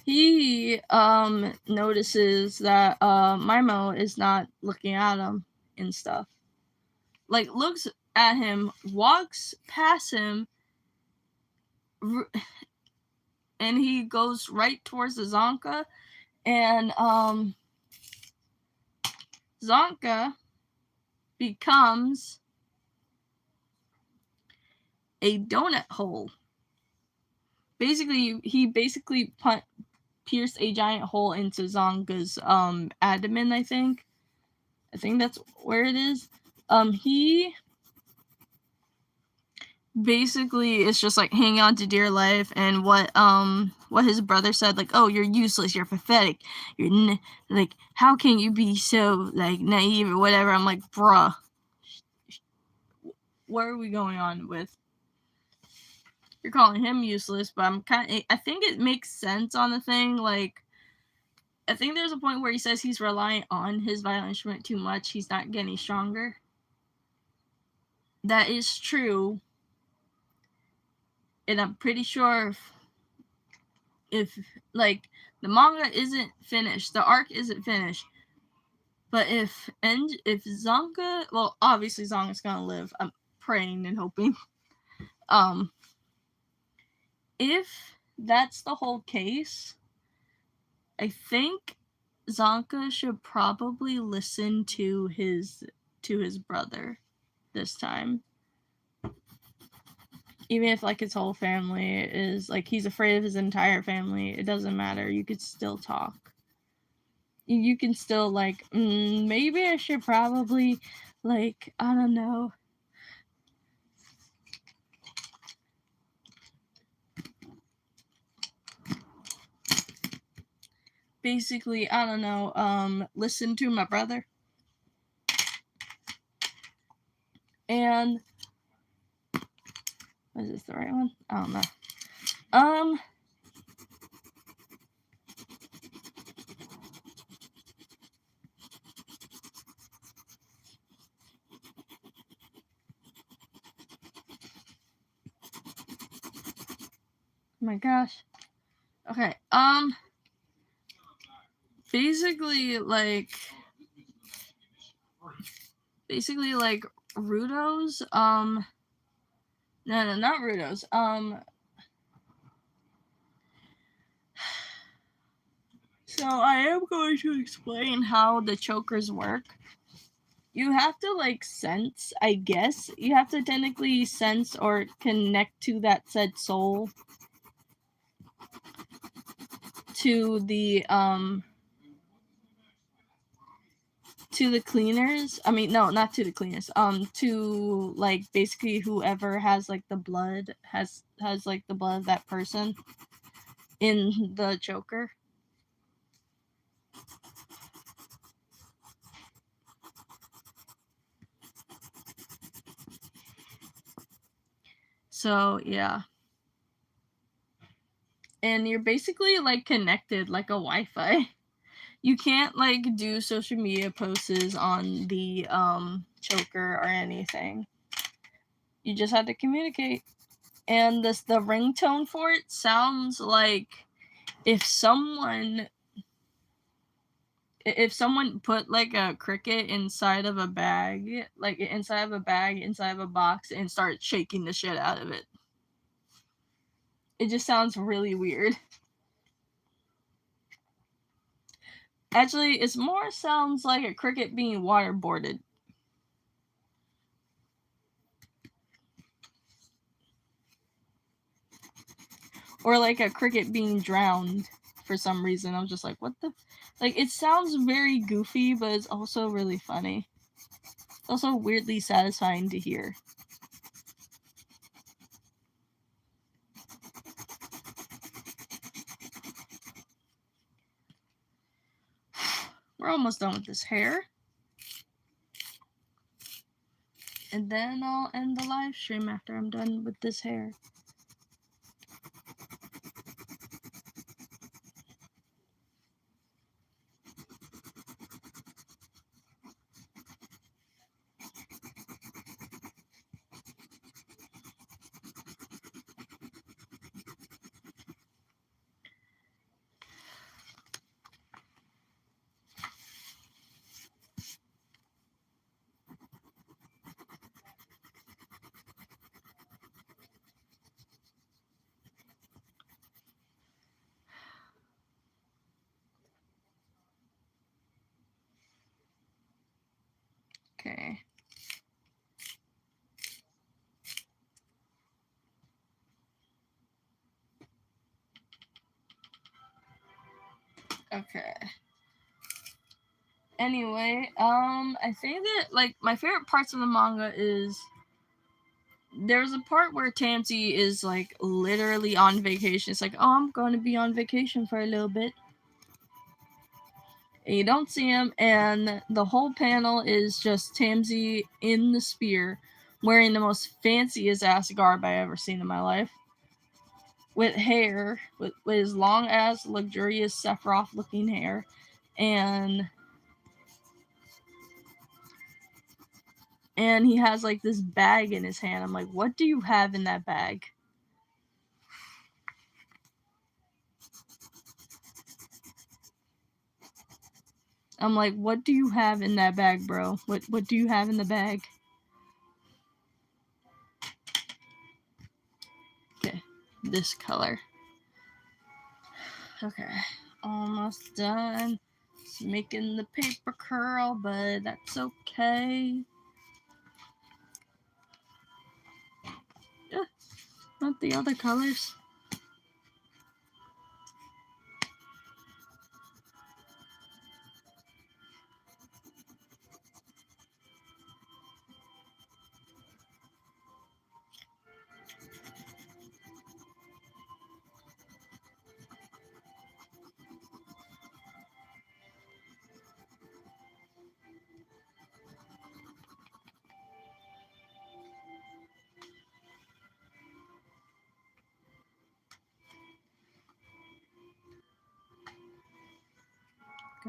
He notices that Mimo is not looking at him and stuff. Like, looks at him, walks past him, and he goes right towards the Zonka, and Zonka becomes a donut hole. Basically, he pierced a giant hole into Zonka's abdomen, I think. I think that's where it is. He basically is just like hanging on to dear life, and what his brother said, like, oh, you're useless, you're pathetic, you're like, how can you be so like naive or whatever. I'm like, bruh, where are we going on with? You're calling him useless, but I think it makes sense on the thing. Like, I think there's a point where he says he's relying on his violin instrument too much, he's not getting stronger. That is true. And I'm pretty sure if like the manga isn't finished, the arc isn't finished, but if Zonka, well, obviously Zonka's gonna live. I'm praying and hoping. If that's the whole case, I think Zonka should probably listen to his brother this time. Even if like his whole family is like, he's afraid of his entire family, it doesn't matter. You could still talk. You can still like, maybe I should probably, like, I don't know. Basically, I don't know, listen to my brother. And is this the right one? I don't know. my gosh. Okay, basically like Rudos, no, not Rudos, so I am going to explain how the chokers work. You have to like sense, I guess, you have to technically sense or connect to that said soul to the cleaners. I mean, no, not to the cleaners. To like basically whoever has like the blood has like the blood of that person in the choker. So yeah. And you're basically like connected like a Wi-Fi. You can't like do social media posts on the choker or anything. You just have to communicate. And the ringtone for it sounds like if someone put like a cricket inside of a bag, inside of a box, and start shaking the shit out of it. It just sounds really weird. Actually, it more sounds like a cricket being waterboarded. Or like a cricket being drowned for some reason. I was just like, what the? Like, it sounds very goofy, but it's also really funny. It's also weirdly satisfying to hear. We're almost done with this hair. And then I'll end the live stream after I'm done with this hair. Okay. Okay. Anyway, I think that like my favorite parts of the manga is there's a part where Tansy is like literally on vacation. It's like, oh, I'm going to be on vacation for a little bit. And you don't see him, and the whole panel is just Tansy in the spear, wearing the most fanciest ass garb I ever seen in my life. With hair, with his long ass, luxurious Sephiroth looking hair, and he has like this bag in his hand. I'm like, what do you have in that bag? I'm like, what do you have in that bag, bro? What do you have in the bag? Okay, this color. Okay, almost done. It's making the paper curl, but that's okay. Not the other colors.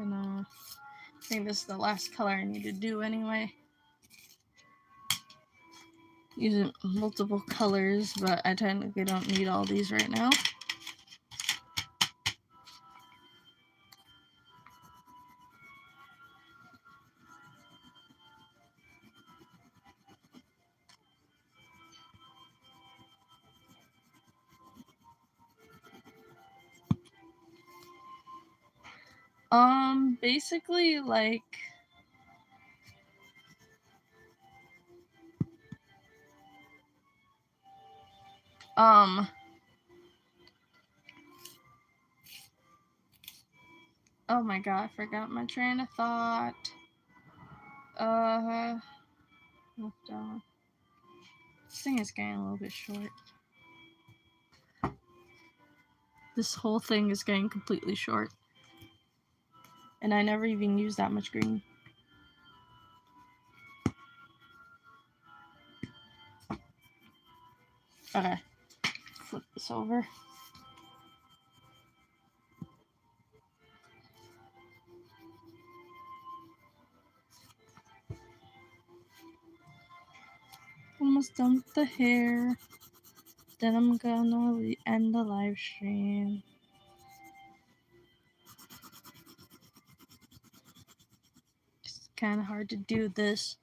I think this is the last color I need to do anyway. Using multiple colors, but I technically don't need all these right now. Basically, like, oh my god, I forgot my train of thought. Left on. This thing is getting a little bit short. This whole thing is getting completely short. And I never even used that much green. Okay. Flip this over. Almost done with the hair. Then I'm gonna end the live stream. It's kind of hard to do this.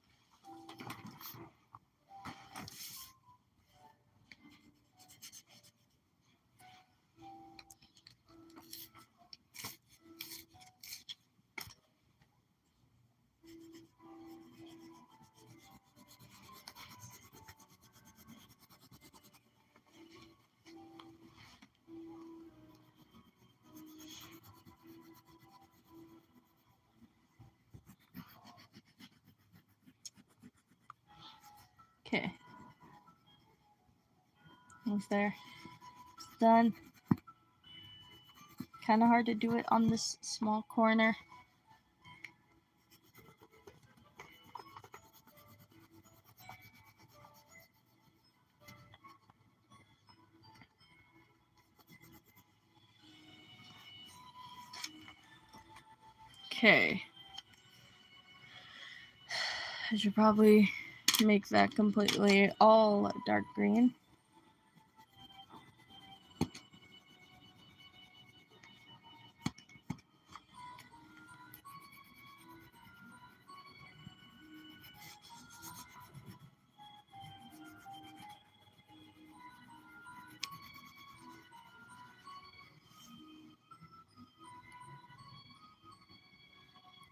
Okay. Almost there. It's done. Kind of hard to do it on this small corner. Okay. I should probably make that completely all dark green.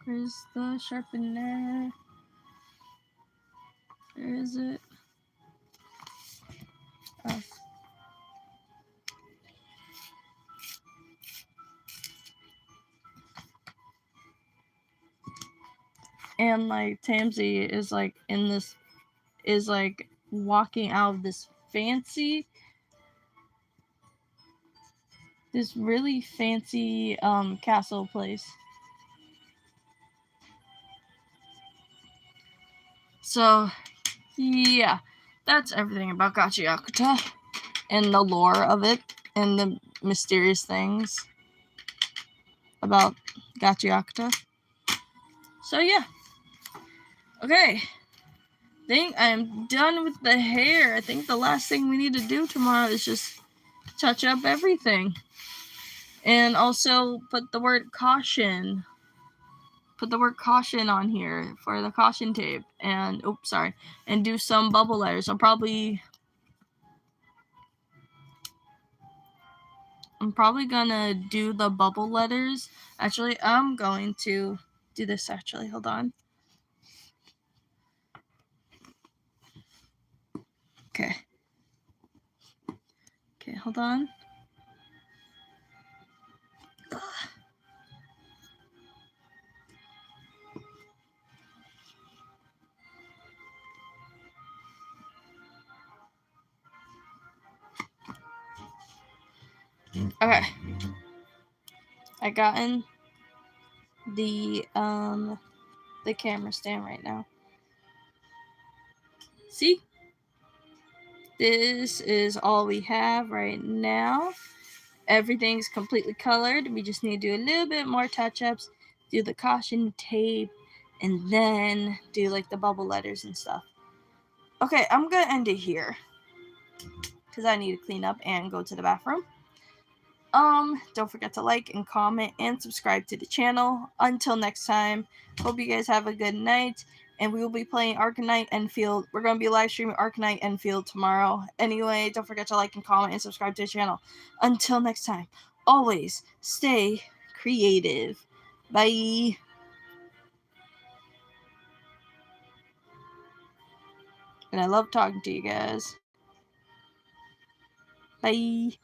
Where's the sharpener? Where is it? Oh. And like Tamsy is like in this, is like walking out of this really fancy castle place. So yeah, that's everything about Gacha Yakuta and the lore of it and the mysterious things about Gacha Yakuta. So yeah. Okay. I think I'm done with the hair. I think the last thing we need to do tomorrow is just touch up everything. And also put the word caution. Put the word caution on here for the caution tape. And oops, sorry. And do some bubble letters. I'm probably gonna do the bubble letters. Actually, I'm going to do this actually. Hold on. Okay. Okay, hold on. Ugh. Okay. I gotten the camera stand right now. See? This is all we have right now. Everything's completely colored. We just need to do a little bit more touch-ups, do the caution tape, and then do like the bubble letters and stuff. Okay, I'm gonna end it here because I need to clean up and go to the bathroom. Don't forget to like and comment and subscribe to the channel. Until next time, hope you guys have a good night. And we will be playing Arcanite Enfield. We're going to be live streaming Arcanite Enfield tomorrow. Anyway, don't forget to like and comment and subscribe to the channel. Until next time, always stay creative. Bye. And I love talking to you guys. Bye.